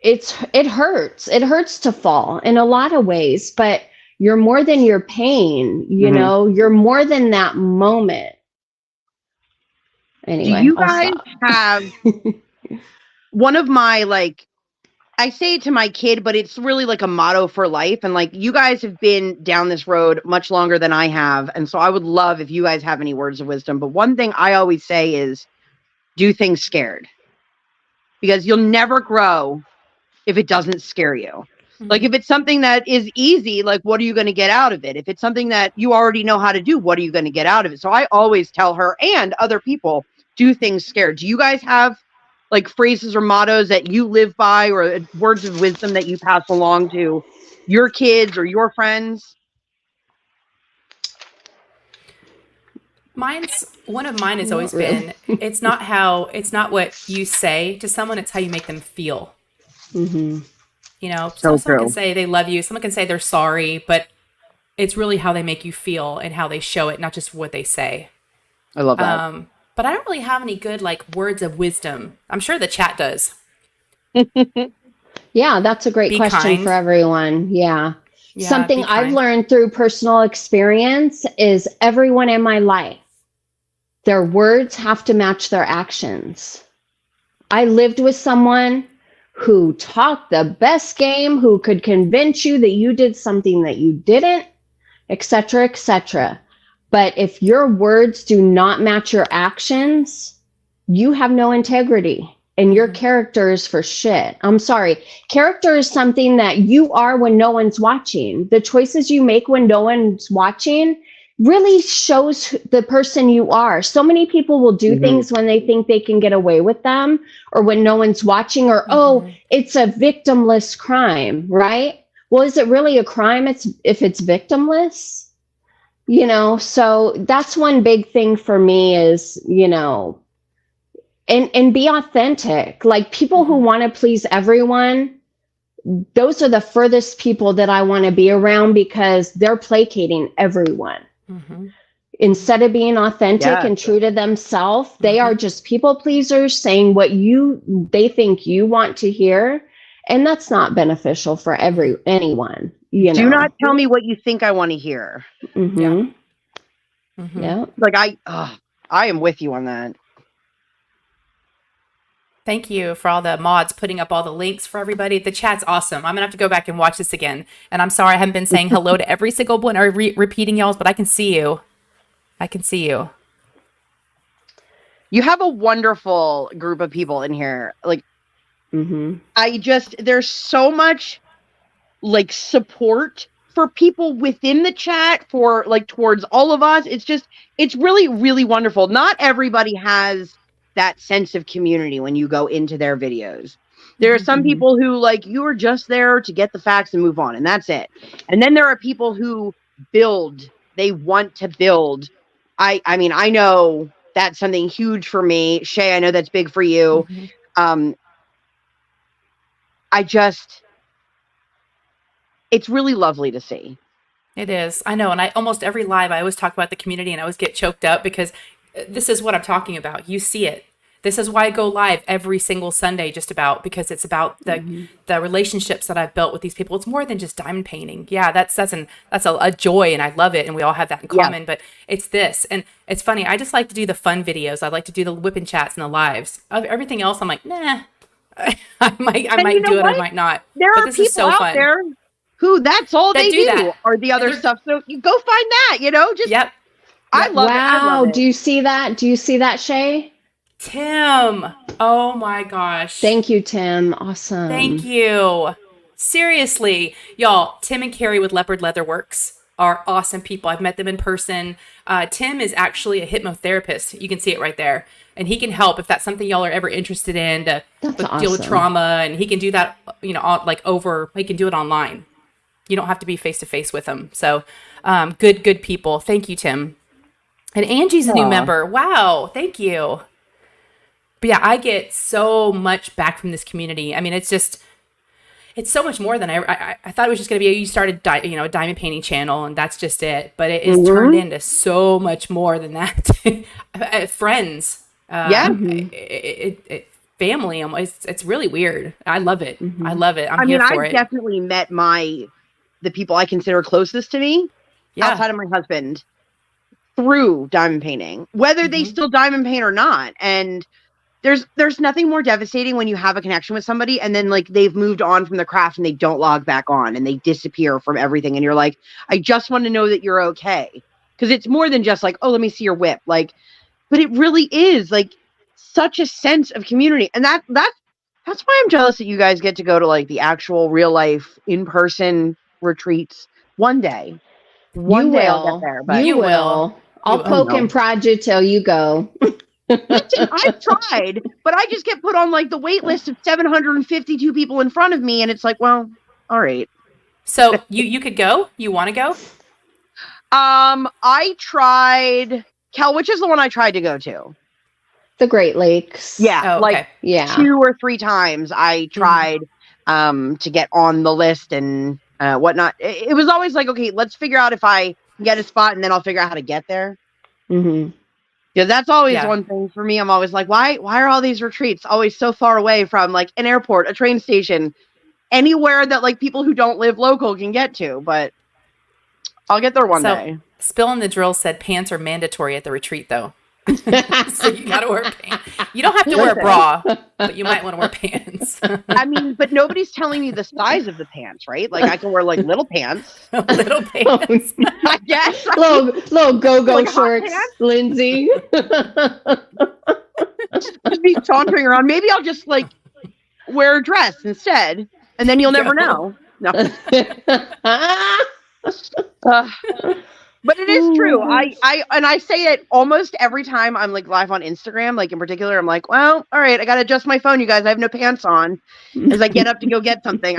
it hurts. It hurts to fall in a lot of ways, but you're more than your pain, you know, you're more than that moment. Anyway, do you guys have one of my, like, I say it to my kid, but it's really like a motto for life. And like, you guys have been down this road much longer than I have. And so I would love if you guys have any words of wisdom. But one thing I always say is do things scared, because you'll never grow if it doesn't scare you. Mm-hmm. Like if it's something that is easy, like what are you going to get out of it? If it's something that you already know how to do, what are you going to get out of it? So I always tell her and other people, do things scared. Do you guys have like phrases or mottos that you live by, or words of wisdom that you pass along to your kids or your friends? One of mine has always been, it's not what you say to someone, it's how you make them feel. Mm-hmm. You know, so someone can say they love you, someone can say they're sorry, but it's really how they make you feel and how they show it, not just what they say. I love that. But I don't really have any good like words of wisdom. I'm sure the chat does. Yeah, that's a great Be question kind. for everyone. Yeah. Yeah, Something be I've kind. learned through personal experience is everyone in my life, their words have to match their actions. I lived with someone who talked the best game, who could convince you that you did something that you didn't, etc., etc. But if your words do not match your actions, you have no integrity and your character is for shit. I'm sorry. Character is something that you are when no one's watching. The choices you make when no one's watching really shows the person you are. So many people will do things when they think they can get away with them or when no one's watching or, oh, it's a victimless crime, right? Well, is it really a crime if it's victimless? You know, so that's one big thing for me is, you know, and be authentic. Like people who want to please everyone, those are the furthest people that I want to be around because they're placating everyone. Instead of being authentic and true to themselves, they are just people pleasers saying what they think you want to hear. And that's not beneficial for anyone. You know. Do not tell me what you think I want to hear. Yeah. Like I am with you on that. Thank you for all the mods putting up all the links for everybody. The chat's awesome. I'm gonna have to go back and watch this again. And I'm sorry I haven't been saying hello to every single one or repeating y'all's, but I can see you. I can see you. You have a wonderful group of people in here. Like, there's so much like support for people within the chat for like towards all of us. It's really, really wonderful. Not everybody has that sense of community when you go into their videos. There are some people who like, you are just there to get the facts and move on, and that's it. And then there are people who build. They want to build. I mean, I know that's something huge for me. Shay, I know that's big for you. It's really lovely to see. It is. I know. And almost every live, I always talk about the community and I always get choked up because this is what I'm talking about. You see it. This is why I go live every single Sunday, just about, because it's about the relationships that I've built with these people. It's more than just diamond painting. Yeah, that's a joy, and I love it, and we all have that in common. But it's this, and it's funny. I just like to do the fun videos. I like to do the whipping chats and the lives. Everything else, I'm like, nah. I might do it. I might not. There are people out there who that's all they do, or the other stuff. So you go find that. You know, just I love it. Wow, do you see that? Do you see that, Shay? Tim. Oh my gosh. Thank you, Tim. Awesome. Thank you. Seriously, y'all, Tim and Carrie with Leopard Leatherworks are awesome people. I've met them in person. Tim is actually a hypnotherapist. You can see it right there. And he can help if that's something y'all are ever interested in to deal with trauma. And he can do that, you know, he can do it online. You don't have to be face to face with him. So good people. Thank you, Tim. And Angie's a new member. Wow. Thank you. But yeah, I get so much back from this community. I mean, it's so much more than I thought it was just going to be, you started, a diamond painting channel and that's just it. But it is turned into so much more than that. Friends. Family. It's really weird. I love it. I love it. I'm here for it. I definitely met the people I consider closest to me outside of my husband through diamond painting, whether they still diamond paint or not. And there's nothing more devastating when you have a connection with somebody and then like they've moved on from the craft and they don't log back on and they disappear from everything. And you're like, I just want to know that you're okay. Because it's more than just like, oh, let me see your whip. Like, but it really is like such a sense of community. And that's why I'm jealous that you guys get to go to like the actual real life in-person retreats one day. One day I'll get there. But you will. I'll poke and prod you till you go. I've tried, but I just get put on like the wait list of 752 people in front of me, and it's like, well, all right. So you could go? You want to go? I tried Kel, which is the one I tried to go to? The Great Lakes. Yeah, okay. 2 or 3 times I tried to get on the list and whatnot. It was always like, okay, let's figure out if I can get a spot, and then I'll figure out how to get there. Yeah, that's always Yeah. one thing for me. I'm always like, why are all these retreats always so far away from like an airport, a train station, anywhere that like people who don't live local can get to? But I'll get there one So, day. Spill in the Drill said pants are mandatory at the retreat, though. So you got to wear pants. You don't have to wear a bra, but you might want to wear pants. I mean, but nobody's telling you the size of the pants, right? Like I can wear like little pants. Little pants. I guess. little go-go Like hot shorts, pants? Lindsay. Just be sauntering around. Maybe I'll just like wear a dress instead, and then you'll never know. No. But it is true. I say it almost every time I'm like live on Instagram, like in particular, I'm like, well, all right, I got to adjust my phone, you guys. I have no pants on as I get up to go get something.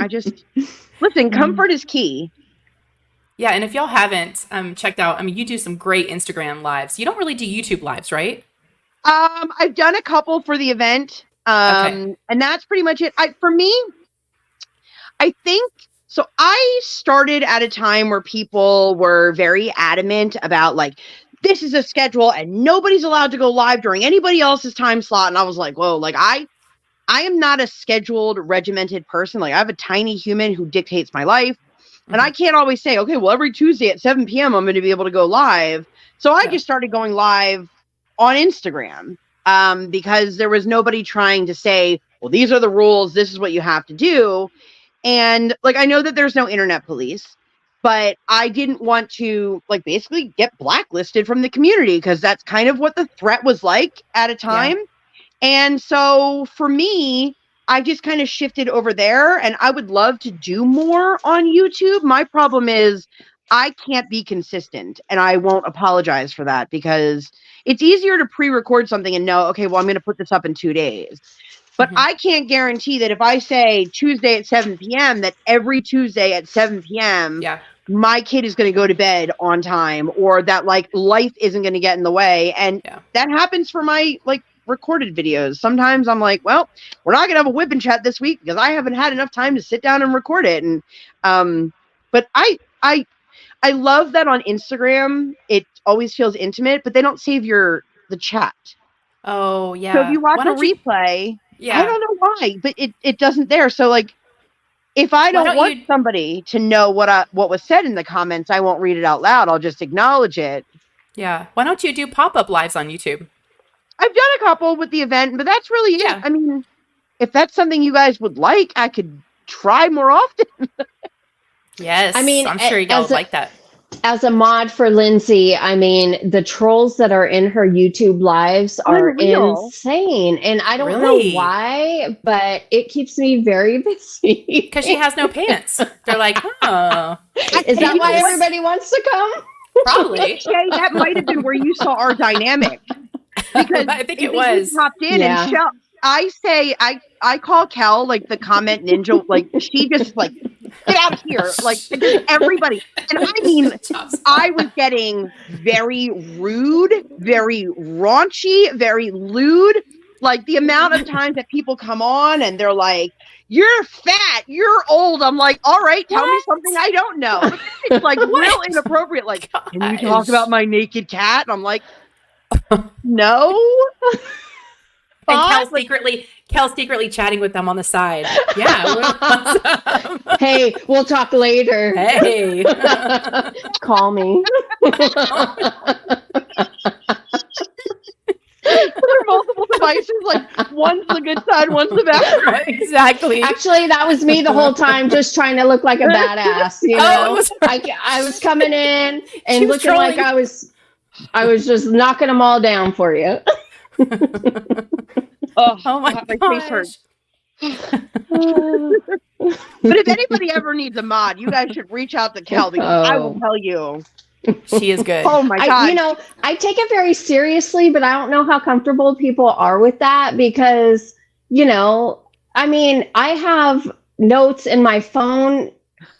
Listen, comfort is key. Yeah, and if y'all haven't checked out, I mean, you do some great Instagram lives. You don't really do YouTube lives, right? I've done a couple for the event, and that's pretty much it. For me, I think, so I started at a time where people were very adamant about like, this is a schedule and nobody's allowed to go live during anybody else's time slot. And I was like, whoa, like I am not a scheduled, regimented person. Like I have a tiny human who dictates my life. And I can't always say, okay, well, every Tuesday at 7 p.m., I'm going to be able to go live. So I just started going live on Instagram because there was nobody trying to say, well, these are the rules. This is what you have to do. And like, I know that there's no internet police, but I didn't want to like basically get blacklisted from the community because that's kind of what the threat was like at a time. Yeah. And so for me, I just kind of shifted over there, and I would love to do more on YouTube. My problem is I can't be consistent, and I won't apologize for that because it's easier to pre-record something and know, okay, well, I'm going to put this up in 2 days. But I can't guarantee that if I say Tuesday at 7 p.m., that every Tuesday at 7 p.m., my kid is going to go to bed on time, or that like life isn't going to get in the way. And that happens for my like recorded videos. Sometimes I'm like, well, we're not going to have a whip and chat this week because I haven't had enough time to sit down and record it. And but I love that on Instagram, it always feels intimate, but they don't save the chat. Oh, yeah. So if you watch a replay, I don't know why, but it doesn't there. So like, if I don't want somebody to know what was said in the comments, I won't read it out loud. I'll just acknowledge it. Yeah. Why don't you do pop-up lives on YouTube? I've done a couple with the event, but that's really it. I mean, if that's something you guys would like, I could try more often. Yes. I mean, I'm sure you guys like that. As a mod for Lindsay, I mean, the trolls that are in her YouTube lives are insane. And I don't know why, but it keeps me very busy. Because she has no pants. They're like, oh. Is that why everybody wants to come? Probably. Jay, that might have been where you saw our dynamic. Because I think it was. Popped in and I call Kel like the comment ninja. Like she just like, get out of here. Like everybody. And I mean, I was getting very rude, very raunchy, very lewd. Like the amount of times that people come on and they're like, you're fat, you're old. I'm like, all right, tell me something I don't know. It's like real inappropriate. Like, can you talk about my naked cat? And I'm like, no. And Kel's secretly chatting with them on the side. Yeah. Hey, we'll talk later. Hey. Call me. There are multiple devices, like one's the good side, one's the bad side. Right, exactly. Actually, that was me the whole time, just trying to look like a badass. You know, I was coming in and looking like I was just knocking them all down for you. Oh my God, my face hurts. But if anybody ever needs a mod, you guys should reach out to Kel because I will tell you. She is good. Oh my God. I take it very seriously, but I don't know how comfortable people are with that because, I mean, I have notes in my phone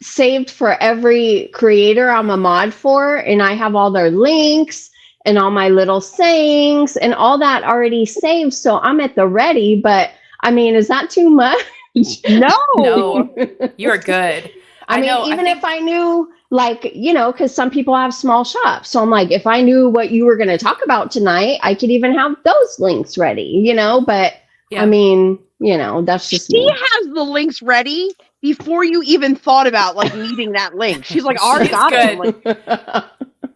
saved for every creator I'm a mod for, and I have all their links and all my little sayings and all that already saved. So I'm at the ready, but I mean, is that too much? No, you're good. I mean, if I knew like, because some people have small shops. So I'm like, if I knew what you were going to talk about tonight, I could even have those links ready, but Yeah. I mean, that's just She me. has the links ready before you even thought about like needing that link. She's like, already She's got it. good. I'm like,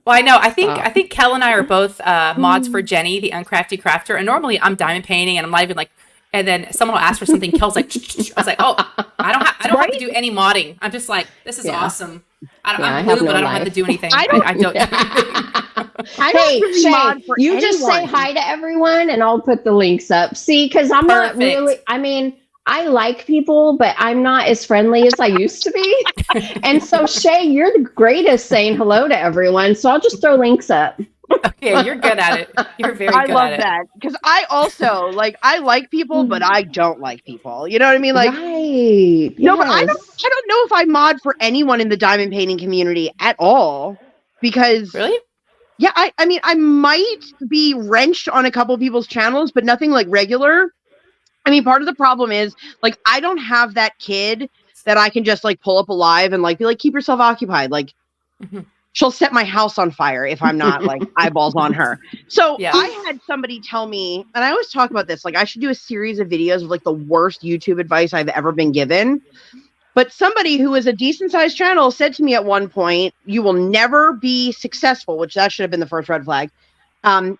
Well, I know. I think Kel and I are both mods for Jenny, the Uncrafty Crafter. And normally I'm diamond painting, and I'm not even like. And then someone will ask for something. Kel's like, I was like, oh, I don't have to do any modding. I'm just like, this is awesome. I'm blue, but I don't have to do anything. I don't do anything. I don't Hey, really Shay, mod for you just say anyone. hi to everyone and I'll put the links up. See, because I'm not really, I mean, I like people, but I'm not as friendly as I used to be. And so, Shay, you're the greatest saying hello to everyone. So I'll just throw links up. Okay, you're good at it. You're very good I love at it. that because I also I like people, but I don't like people. You know what I mean? Like, right. no, but I Yes. don't know if I mod for anyone in the diamond painting community at all because Really? yeah, I mean, I might be wrenched on a couple people's channels, but nothing like regular. I mean, part of the problem is like I don't have that kid that I can just like pull up alive and like be like, keep yourself occupied. Like, she'll set my house on fire if I'm not like eyeballs on her. So Yeah. I had somebody tell me, and I always talk about this, like I should do a series of videos of like the worst YouTube advice I've ever been given. But somebody who is a decent sized channel said to me at one point, you will never be successful, which that should have been the first red flag,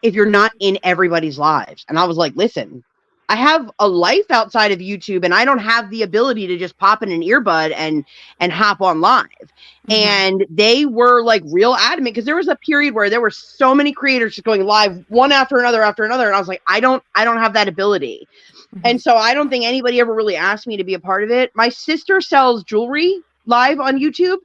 if you're not in everybody's lives. And I was like, listen, I have a life outside of YouTube and I don't have the ability to just pop in an earbud and hop on live. And they were like real adamant because there was a period where there were so many creators just going live one after another. And I was like, I don't have that ability. And so I don't think anybody ever really asked me to be a part of it. My sister sells jewelry live on YouTube.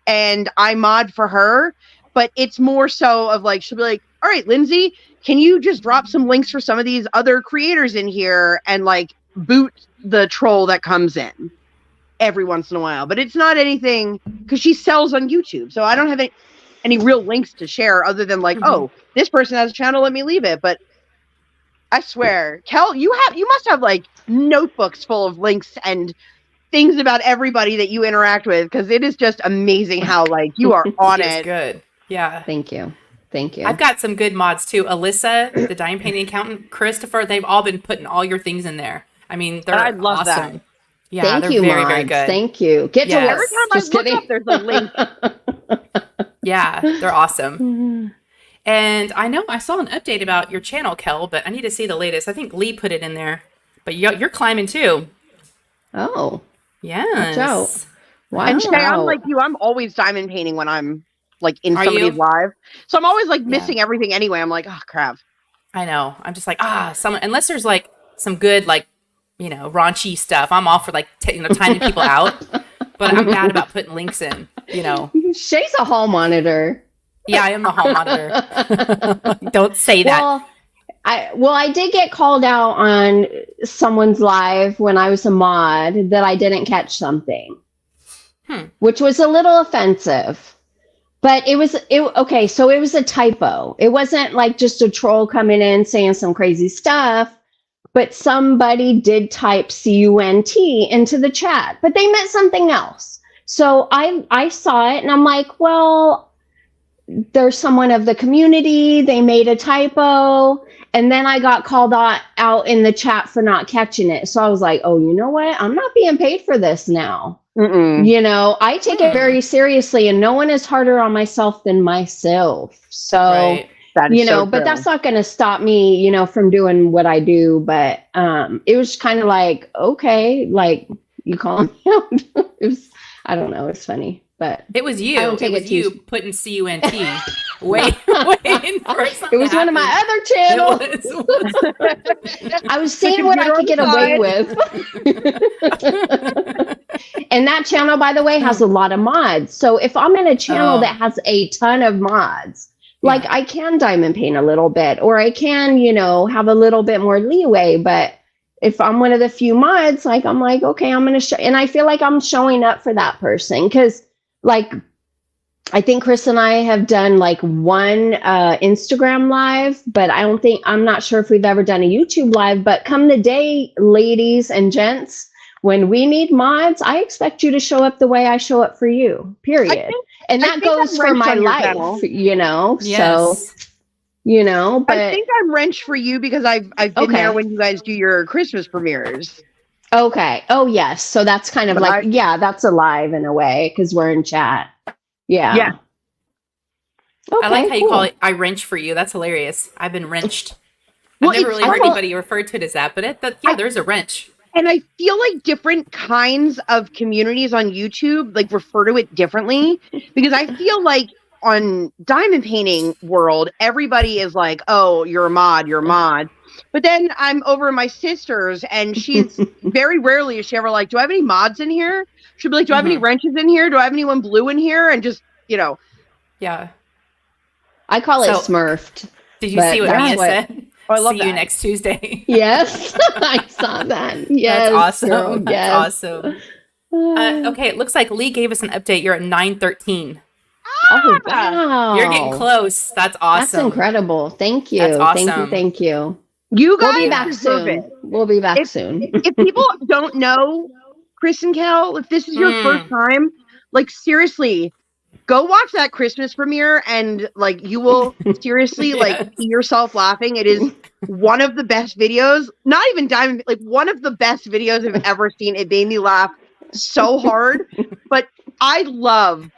And I mod for her, but it's more so of like, she'll be like, all right, Lindsay, can you just drop some links for some of these other creators in here and like boot the troll that comes in every once in a while? But it's not anything because she sells on YouTube. So I don't have any real links to share other than like, oh, this person has a channel, let me leave it. But I swear, Kel, you must have like notebooks full of links and things about everybody that you interact with because it is just amazing how like you are on It's it. good. Yeah. Thank you. I've got some good mods too. Alyssa, the diamond painting accountant, Christopher, they've all been putting all your things in there. I mean, they're I love awesome. that. Yeah, Thank they're you, very, mods. very good. Thank you. Get to Yes. work. Every time Just I look kidding. up, there's a link. Yeah, they're awesome. And I know I saw an update about your channel, Kel, but I need to see the latest. I think Lee put it in there. But you're climbing too. Oh, Yes. watch out. Wow. And Shay, I'm like you. I'm always diamond painting when I'm like in Are somebody's you? live. So I'm always like missing everything anyway. I'm like, oh crap. I know. I'm just like, someone, unless there's like some good, like, raunchy stuff, I'm all for like, timing people out. But I'm bad about putting links in, Shay's a hall monitor. Yeah, I am the hall monitor. Don't say that. Well, I did get called out on someone's live when I was a mod that I didn't catch something, which was a little offensive. But okay, so it was a typo. It wasn't like just a troll coming in saying some crazy stuff, but somebody did type CUNT into the chat, but they meant something else. So I saw it and I'm like, well, there's someone of the community, they made a typo. And then I got called out in the chat for not catching it. So I was like, oh, you know what? I'm not being paid for this now. I take it very seriously and no one is harder on myself than myself. So, Right. That is so but true. that's not going to stop me, from doing what I do. But it was kind of like, okay, like you calling me out. I don't know. It's funny, but It was you. I don't take It was it too- you putting CUNT. waiting for something it was to one of my happen. other channels. It was. I was seeing what I could get away with. And that channel, by the way, has a lot of mods. So if I'm in a channel that has a ton of mods, like I can diamond paint a little bit, or I can, have a little bit more leeway. But if I'm one of the few mods, like I'm like, okay, I'm going to show, and I feel like I'm showing up for that person. Because like, I think Kris and I have done like one Instagram live, but I'm not sure if we've ever done a YouTube live. But come the day, ladies and gents, When we need mods, I expect you to show up the way I show up for you, period. And that goes for my life, you know? Yes. So, you know, but I think I'm wrenched for you because I've been there when you guys do your Christmas premieres. Okay. Oh, yes. So that's kind of But like, that's alive in a way because we're in chat. Yeah. Yeah. Okay, I like how you call it I wrench for you. That's hilarious. I've been wrenched. Well, I've never really heard funny. anybody refer to it as that, but there's a wrench. And I feel like different kinds of communities on YouTube like refer to it differently because I feel like on diamond painting world, everybody is like, oh, you're a mod, you're a mod. But then I'm over at my sister's and she's very rarely is she ever like, do I have any mods in here? She'll be like, do I have any wrenches in here? Do I have anyone blue in here? And just, you know. Yeah. I call it Smurfed. Did you see what Mia said? Oh, I love see that. you next Tuesday. Yes, I saw that. Yes, that's awesome. Girl, That's awesome. Okay, it looks like Lee gave us an update. You're at 913. Oh, wow. You're getting close. That's awesome. That's incredible. Thank you. That's awesome. Thank you. You guys we'll be back soon. We'll be back soon. If people don't know Kris and Kel, if this is your first time, like seriously, go watch that Christmas premiere and like you will seriously like see yourself laughing. It is one of the best videos, not even diamond, like one of the best videos I've ever seen. It made me laugh so hard. But I love,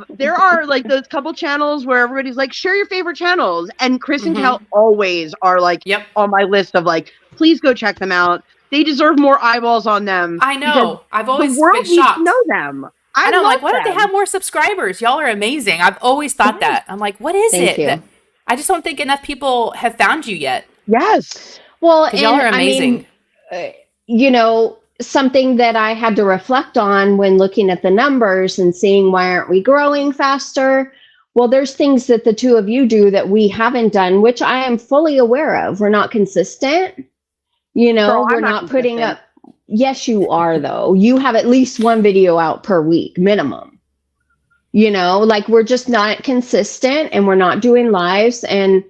there are like those couple channels where everybody's like, share your favorite channels. And Kris and Kel always are like on my list of like, please go check them out. They deserve more eyeballs on them. I know. I've always the world been shocked. needs to know them. I know, like, why don't they have more subscribers? Y'all are amazing. I've always thought that. I'm like, what is Thank it? I just don't think enough people have found you yet. Yes. Well, y'all are amazing. I mean, you know, something that I had to reflect on when looking at the numbers and seeing why aren't we growing faster? Well, there's things that the two of you do that we haven't done, which I am fully aware of. We're not consistent. You know, we're not putting up. Yes, you are, though. You have at least one video out per week, minimum. You know, like we're just not consistent and we're not doing lives. And,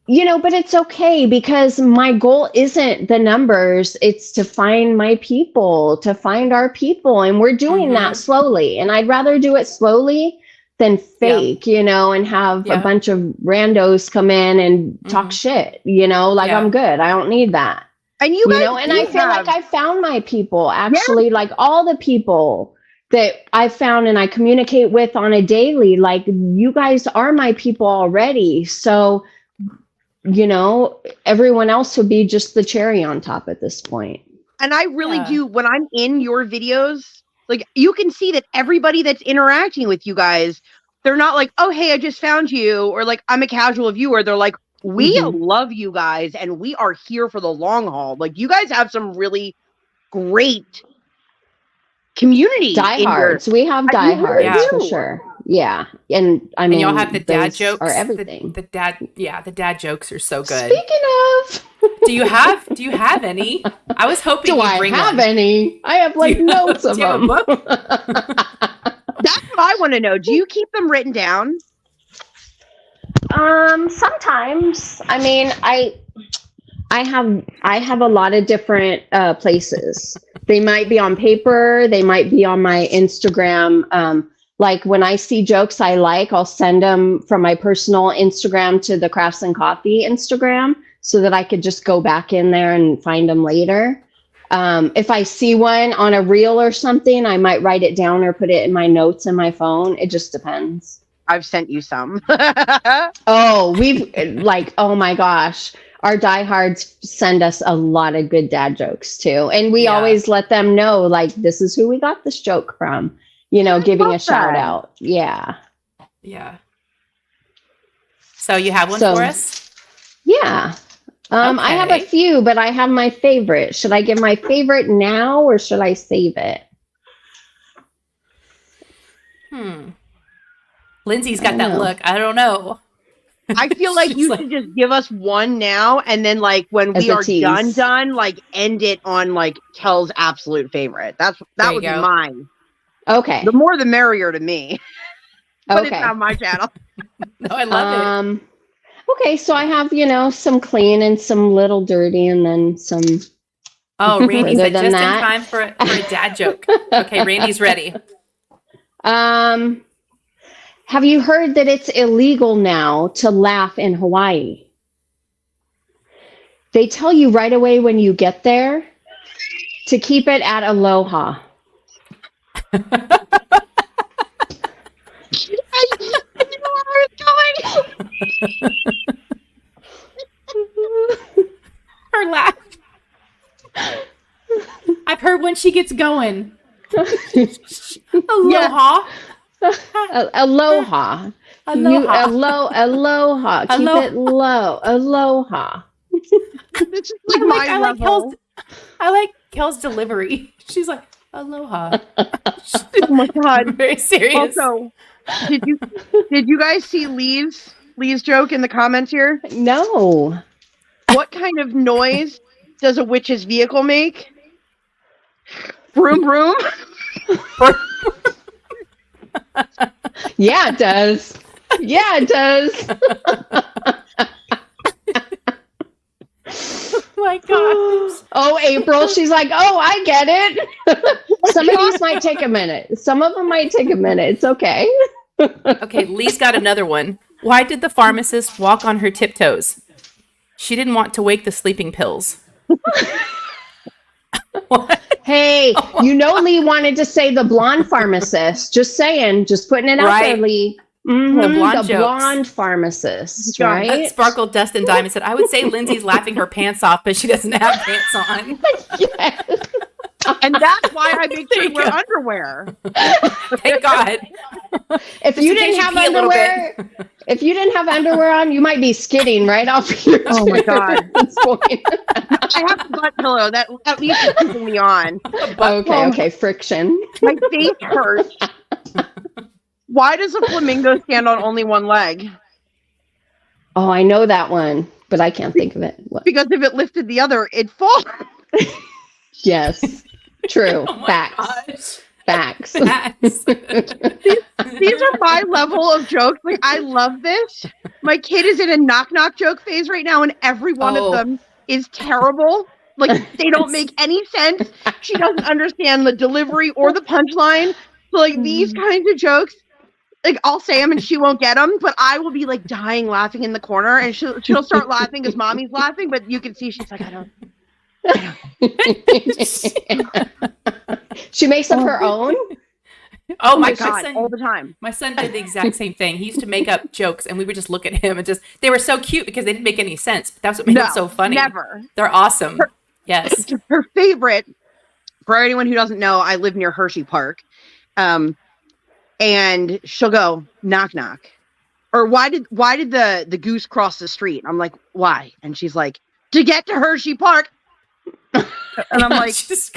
you know, but it's okay because my goal isn't the numbers. It's to find my people, to find our people. And we're doing that slowly. And I'd rather do it slowly than fake, you know, and have a bunch of randos come in and talk shit, you know, like I'm good. I don't need that. And you guys know, and I feel like I found my people, actually, like all the people that I found and I communicate with on a daily, like you guys are my people already. So, you know, everyone else would be just the cherry on top at this point. And I really do, when I'm in your videos, like you can see that everybody that's interacting with you guys, they're not like, oh, hey, I just found you. Or like, I'm a casual viewer. They're like, we love you guys and we are here for the long haul. Like you guys have some really great community. Diehards. We have diehards for sure. Yeah. And I mean, y'all have the dad jokes. Are everything. The dad jokes are so good. Speaking of, do you have any? I was hoping you'd bring have one. any? I have like notes of them. That's what I want to know. Do you keep them written down? Sometimes. I mean, I have a lot of different places. They might be on paper, they might be on my Instagram. Like when I see jokes I like, I'll send them from my personal Instagram to the Crafts and Coffee Instagram so that I could just go back in there and find them later. If I see one on a reel or something, I might write it down or put it in my notes in my phone. It just depends. I've sent you some. Oh, oh my gosh. Our diehards send us a lot of good dad jokes too. And we always let them know, like, this is who we got this joke from, you know, giving a shout out. Yeah. Yeah. So you have one for us? Yeah. I have a few, but I have my favorite. Should I give my favorite now or should I save it? Lindsay's got that look. I don't know. I feel like you should just give us one now, and then like when we are done, like end it on like Kel's absolute favorite. That would be mine. Okay. The more the merrier to me. But it's on my channel. No, I love it. Okay, so I have, you know, some clean and some little dirty and then some Oh, Randy Further said than just in that. time for a dad joke. Okay, Randy's ready. Have you heard that it's illegal now to laugh in Hawaii? They tell you right away when you get there to keep it at aloha. I didn't know where I was going. Her laugh. I've heard when she gets going. Aloha. Aloha. Aloha. Aloha. Keep Aloha. it low. Aloha. This is like my level. I like Kel's delivery. She's like, aloha. Oh my God. Very serious. Also, did you guys see Lee's joke in the comments here? No. What kind of noise does a witch's vehicle make? Broom broom. Yeah, it does. Yeah, it does. Oh my gosh. Oh, April, she's like, oh, I get it. Some of these might take a minute. Some of them might take a minute. It's okay. Okay, Lee's got another one. Why did the pharmacist walk on her tiptoes? She didn't want to wake the sleeping pills. What? Hey, you know Lee wanted to say the blonde pharmacist. Just saying, just putting it out there, Right. Lee. The Mhm, blonde the jokes. blonde pharmacist, right? Sparkle, Dust, and Diamond said, I would say Lindsay's laughing her pants off, but she doesn't have pants on. Yes. And that's why I make There sure you to wear go. underwear. Thank God. If Just you in case didn't you have pee a little underwear, if you didn't have underwear on, you might be skidding right off your Oh my God. at this point. I have a butt pillow that at least is keeping me on. Okay, friction. My face hurts. Why does a flamingo stand on only one leg? Oh, I know that one, but I can't think of it. What? Because if it lifted the other, it'd fall. Yes, true. Oh my Facts. gosh. Facts. Facts. These are my level of jokes. Like, I love this. My kid is in a knock-knock joke phase right now, and every one of them is terrible. Like, they don't make any sense. She doesn't understand the delivery or the punchline. So, like, these kinds of jokes, like, I'll say them and she won't get them, but I will be, like, dying laughing in the corner, and she'll start laughing because mommy's laughing, but you can see she's like, I don't. She makes up her own. Oh my God, God. all the time. My son did the exact same thing. He used to make up jokes and we would just look at him and just, they were so cute because they didn't make any sense. That's what made them so funny. Never. They're awesome. Yes. Her favorite, for anyone who doesn't know, I live near Hershey Park. And she'll go, knock, knock. Or why did the goose cross the street? I'm like, why? And she's like, to get to Hershey Park. And I'm like, because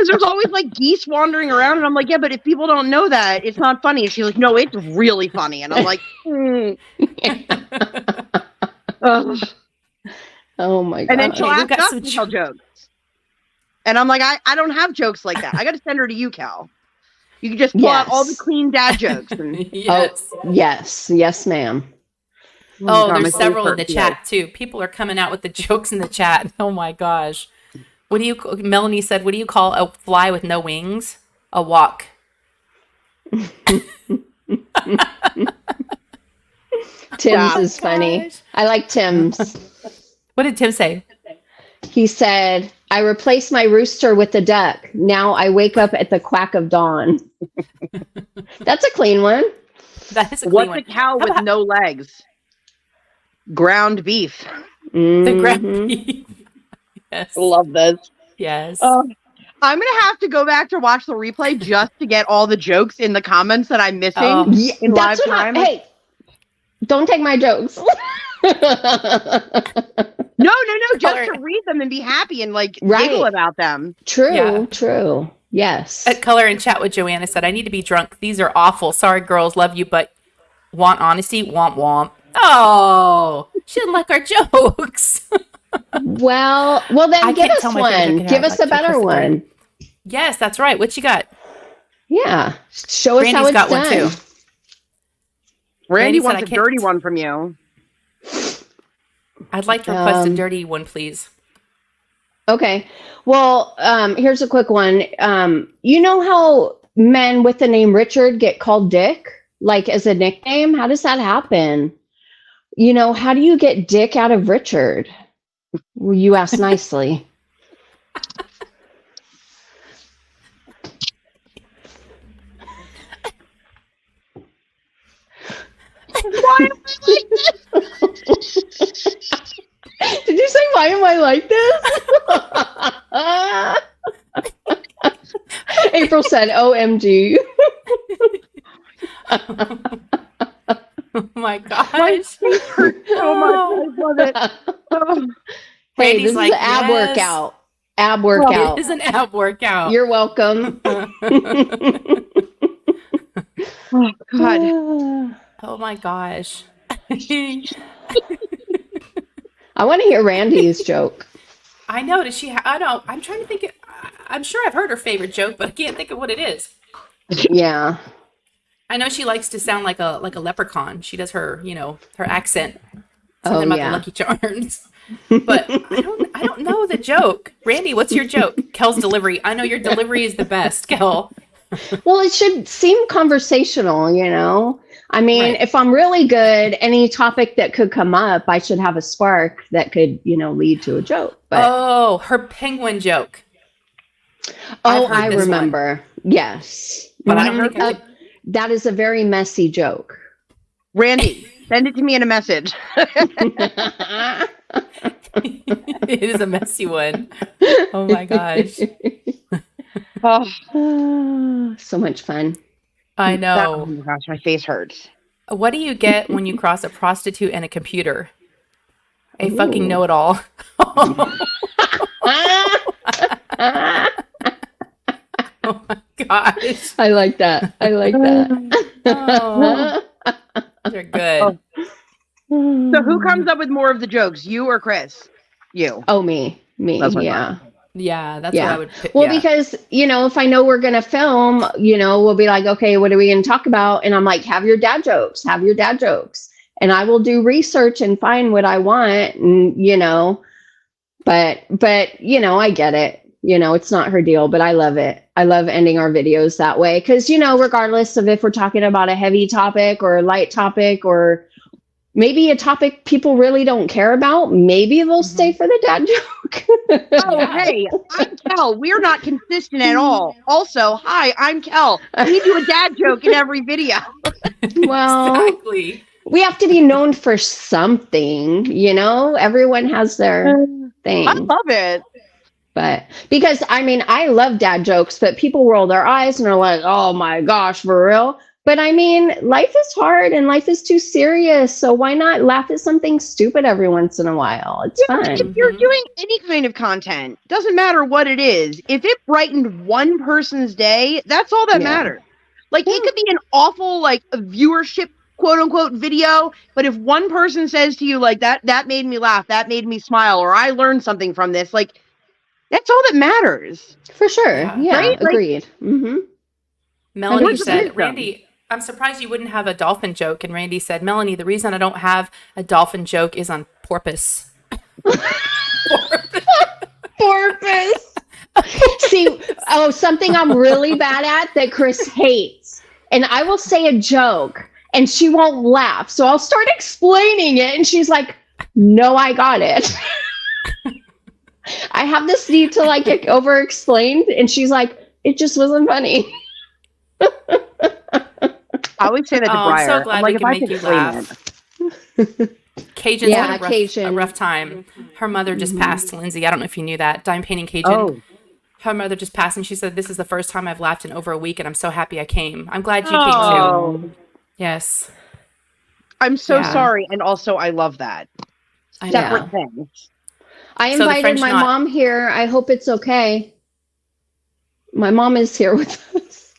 there's always like geese wandering around, and I'm like, yeah, but if people don't know that, it's not funny. And she's like, no, it's really funny. And I'm like, Oh my God. And then she'll Okay, we've ask got us some to tell jokes. And I'm like, I don't have jokes like that. I got to send her to you, Cal. You can just pull out all the clean dad jokes. And Yes. Yes, ma'am. Oh, God, my there's several in the face chat too. People are coming out with the jokes in the chat. Oh my gosh. Melanie said, what do you call a fly with no wings? A walk. Tim's is funny. I like Tim's. What did Tim say? He said, I replaced my rooster with a duck. Now I wake up at the quack of dawn. That's a clean one. That is a clean What's one. a cow with about- no legs? Ground beef. The ground Mhm. beef. Yes. Love this. Yes. I'm gonna have to go back to watch the replay just to get all the jokes in the comments that I'm missing. Oh. Yeah, In that's live what time? Hey, don't take my jokes. No, just Color- to read them and be happy and like Right. giggle about them. True, Yeah. true. Yes. At Color and Chat with Joanna said, I need to be drunk. These are awful. Sorry, girls. Love you, but want honesty? Womp womp. Oh, she didn't like our jokes. Well, I then give can't us tell my friends I one. can Give have, us like, a better two plus one. Yes, that's right. What you got? Yeah. Show us how Randy's it's got done. one too. Randy said, wants "I a can't- dirty one from you. I'd like to request a Um, dirty one, please. Okay. Well, here's a quick one. You know how men with the name Richard get called Dick, like as a nickname? How does that happen? You know, how do you get Dick out of Richard? Well, you ask nicely. Why am I like this? Did you say, why am I like this? April said, OMG. Oh my gosh. My face hurts so much. I love it. Oh. Hey, Randy's this is like, an ab yes. workout. Ab workout. It is an ab workout. You're welcome. Oh, God. Oh my gosh. I want to hear Randy's joke. I know. Does she? I don't. I'm trying to think. I'm sure I've heard her favorite joke, but I can't think of what it is. Yeah. I know she likes to sound like a leprechaun. She does her, her accent. Oh, Something about yeah. the Lucky Charms. But I don't know the joke. Randy, what's your joke? Kel's delivery. I know your delivery is the best, Kel. Well, it should seem conversational, you know? I mean, Right. if I'm really good, any topic that could come up, I should have a spark that could, lead to a joke. But Oh, her penguin joke. I've heard I this one. remember. Yes. But I don't Mhm. think I could- That is a very messy joke. Randy, send it to me in a message. It is a messy one. Oh my gosh. Oh, So much fun. I oh know. my gosh, my face hurts. What do you get when you cross a prostitute and a computer? A fucking Ooh. know-it-all. Oh my gosh. I like that. I like that. Oh, they're good. So who comes up with more of the jokes, you or Kris? You. Oh, me. That's what I Yeah. Yeah, that's Yeah. what I would pick. Well, Yeah. because, if I know we're going to film, we'll be like, okay, what are we going to talk about? And I'm like, have your dad jokes, have your dad jokes. And I will do research and find what I want. And, but, I get it. It's not her deal, but I love it. I love ending our videos that way. Cause, regardless of if we're talking about a heavy topic or a light topic or maybe a topic people really don't care about, maybe they'll stay for the dad joke. Oh, Yeah. hey, I'm Kel. We're not consistent at all. Also, hi, I'm Kel. We do a dad joke in every video. Well, Exactly. we have to be known for something, everyone has their thing. I love it. But because I love dad jokes, but people roll their eyes and are like, oh my gosh, for real. But life is hard and life is too serious. So why not laugh at something stupid every once in a while? It's Yeah, fun. if you're doing any kind of content, doesn't matter what it is. If it brightened one person's day, that's all that Yeah. matters. Like it could be an awful a viewership quote unquote video, but if one person says to you like that made me laugh, that made me smile, or I learned something from this, like that's all that matters. For sure. Yeah. Yeah, Right? Like- agreed. Mm-hmm. Melanie 100%. said, Randy, I'm surprised you wouldn't have a dolphin joke. And Randy said, Melanie, the reason I don't have a dolphin joke is on porpoise. Porpoise. See, something I'm really bad at that Kris hates. And I will say a joke and she won't laugh. So I'll start explaining it and she's like, no, I got it. I have this need to get over explained and she's like, it just wasn't funny. I always say that to Oh, I'm Briar. so glad I'm we like, can if I make could you explain laugh. it. Cajun's Yeah, had a Cajun. rough time. Her mother just passed, Lindsay. I don't know if you knew that. Dime painting Cajun. Oh, Her mother just passed, and she said, this is the first time I've laughed in over a week, and I'm so happy I came. I'm glad you came, too. oh. Yes. I'm so Yeah. sorry, and also I love that. I know. Separate things. I So the invited French my knot. mom here. I hope it's okay. My mom is here with us.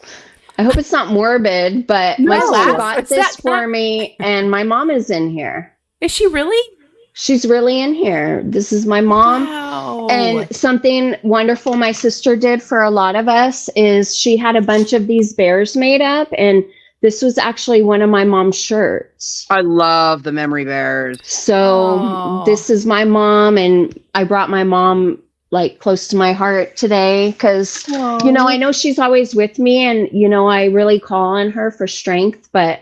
I hope it's not morbid, but my No. sister got It's this that- for me, and my mom is in here. Is she really? She's really in here. This is my mom. Wow. And something wonderful my sister did for a lot of us is she had a bunch of these bears made up, and this was actually one of my mom's shirts. I love the memory bears. So Oh. this is my mom, and I brought my mom like close to my heart today because, you know, I know she's always with me and, you know, I really call on her for strength, but,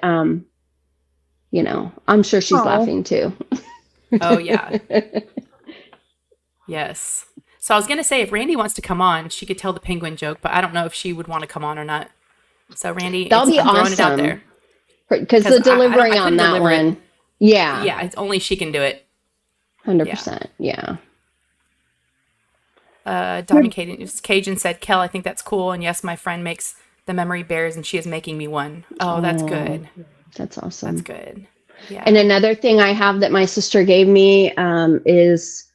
you know, I'm sure she's laughing too. Oh, yeah. Yes. So I was going to say, if Randy wants to come on, she could tell the penguin joke, but I don't know if she would want to come on or not. So Randy, That'll be I'm throwing it out awesome. there. Because the delivery on that one. Yeah. Yeah, it's only she can do it. 100%. Yeah. Diamond Cajun said, Kel, I think that's cool. And yes, my friend makes the memory bears and she is making me one. Oh, that's good. That's awesome. That's good. Yeah. And another thing I have that my sister gave me is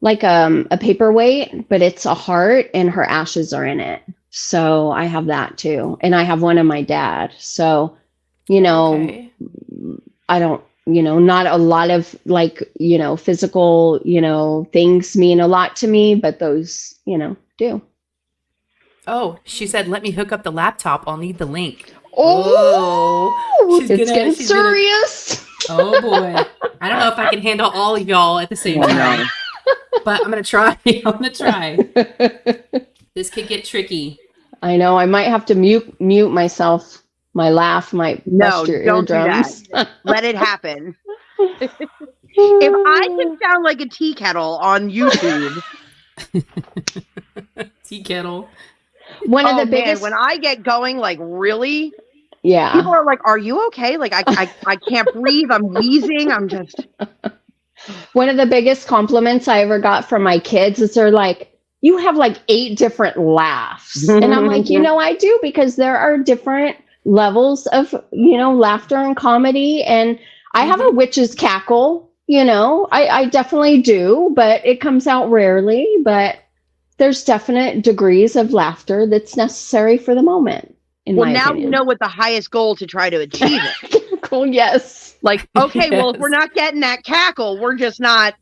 like a paperweight, but it's a heart and her ashes are in it. So I have that too. And I have one of my dad. So, you know, I don't, you know, not a lot of like, you know, physical, you know, things mean a lot to me, but those, you know, do. Oh, she said, let me hook up the laptop. I'll need the link. Oh, it's getting serious. Oh boy. I don't know if I can handle all of y'all at the same time, but I'm going to try. I'm going to try. This could get tricky. I know. I might have to mute myself. My laugh might bust your eardrums. Do that. Let it happen. If I can sound like a tea kettle on YouTube. Tea kettle. One of the biggest. Man, when I get going, like really, yeah. People are like, "Are you okay?" Like I can't breathe. I'm wheezing. I'm just. One of the biggest compliments I ever got from my kids is they're like, "You have like 8 different laughs," and I'm like, you know, I do because there are different levels of, you know, laughter and comedy, and I have a witch's cackle, you know, I definitely do, but it comes out rarely, but there's definite degrees of laughter that's necessary for the moment. Well, now you know what the highest goal to try to achieve it. Cool. Yes. Like, okay, well, if we're not getting that cackle, we're just not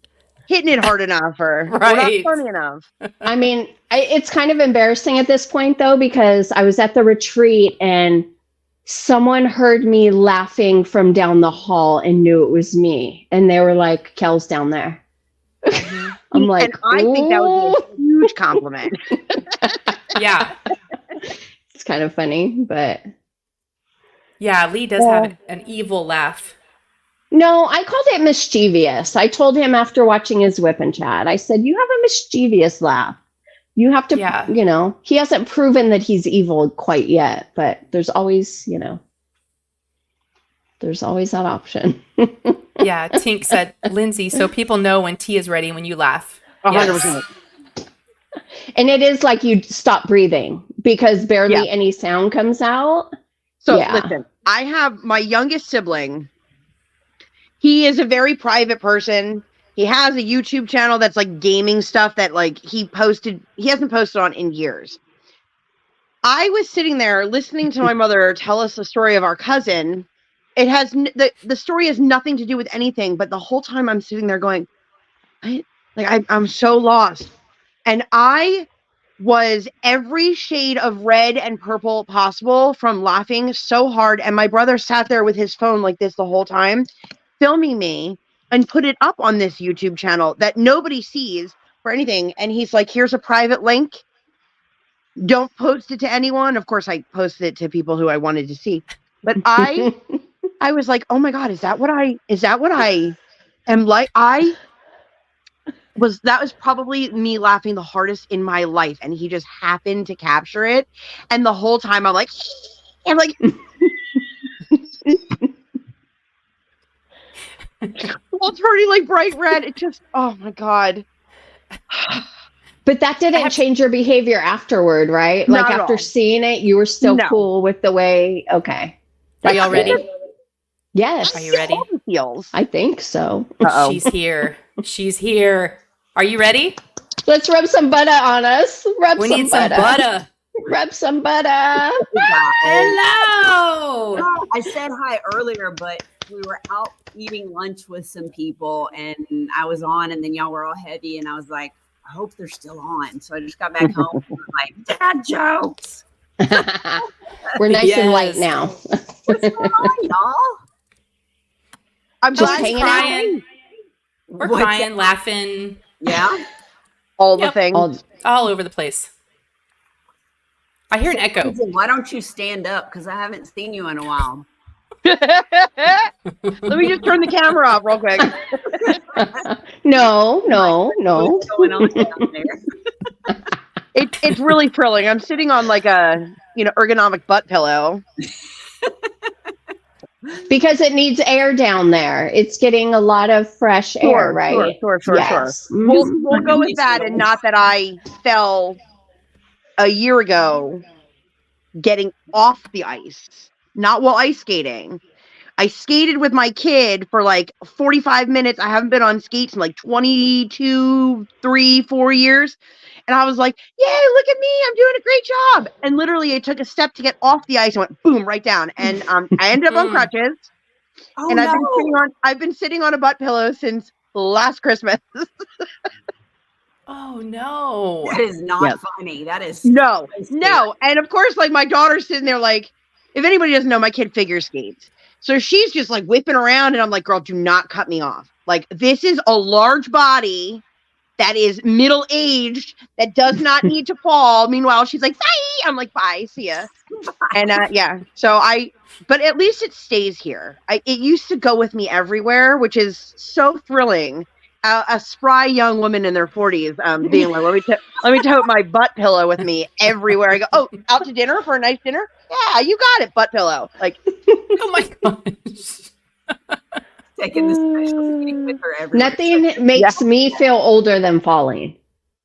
hitting it hard enough, or we're not funny enough. I mean, it's kind of embarrassing at this point though, because I was at the retreat and someone heard me laughing from down the hall and knew it was me. And they were like, Kel's down there. I'm like, and I think that would be a huge compliment. Yeah. It's kind of funny, but. Yeah, Lee does have an evil laugh. No, I called it mischievous. I told him after watching his Whip and Chat, I said, you have a mischievous laugh. You have to, you know, he hasn't proven that he's evil quite yet, but there's always, you know, there's always that option. Yeah, Tink said, Lindsay, so people know when tea is ready when you laugh. 100%. And it is like you stop breathing because barely any sound comes out. So listen, I have my youngest sibling. He is a very private person. He has a YouTube channel that's like gaming stuff that like he hasn't posted on in years. I was sitting there listening to my mother tell us the story of our cousin. It has the story has nothing to do with anything, but the whole time I'm sitting there going, I'm so lost. And I was every shade of red and purple possible from laughing so hard. And my brother sat there with his phone like this the whole time, filming me, and put it up on this YouTube channel that nobody sees for anything. And he's like, here's a private link. Don't post it to anyone. Of course, I posted it to people who I wanted to see. But I was like, oh my God, is that what I am like? That was probably me laughing the hardest in my life. And he just happened to capture it. And the whole time I'm like, well, turning like bright red. It just, oh my God. But that didn't change your behavior afterward, right? Like after seeing it, you were still cool with the way. Okay. Are y'all ready? Yes. Are you ready? I think so. Uh-oh. She's here. She's here. Are you ready? Let's rub some butter on us. We need some butter. Rub some butter. Hello. I said hi earlier, but we were out eating lunch with some people and I was on and then y'all were all heavy and I was like, I hope they're still on. So I just got back home and was like, dad jokes. We're nice and light now. What's going on, y'all? I'm just glad crying. We're crying, laughing. Yeah. all the Yep. things. All over the place. I hear an echo. Lindsay, why don't you stand up? Because I haven't seen you in a while. Let me just turn the camera off real quick. No. What's going on down there? It's really thrilling. I'm sitting on like a ergonomic butt pillow. Because it needs air down there. It's getting a lot of fresh air, right? Sure. Yes. We'll go with that, and not that I fell a year ago getting off the ice, not while ice skating. I skated with my kid for like 45 minutes. I haven't been on skates in like 22, 3, 4 years. And I was like, yay, look at me. I'm doing a great job. And literally I took a step to get off the ice and went boom, right down. And I ended up on crutches. Oh, And no. I've been sitting on a butt pillow since last Christmas. Oh no. That is not Yep. funny. That is No. And of course, like my daughter's sitting there like, if anybody doesn't know, my kid figure skates. So she's just like whipping around and I'm like, girl, do not cut me off. Like, this is a large body that is middle-aged that does not need to fall. Meanwhile, she's like, bye. I'm like, bye, see ya. And yeah, so but at least it stays here. It used to go with me everywhere, which is so thrilling. A spry young woman in their 40s being like, let me tote my butt pillow with me everywhere I go. Oh, out to dinner for a nice dinner? Yeah, you got it, butt pillow. Like, Oh my gosh. taking the special skating with her everywhere. Nothing makes me feel older than falling.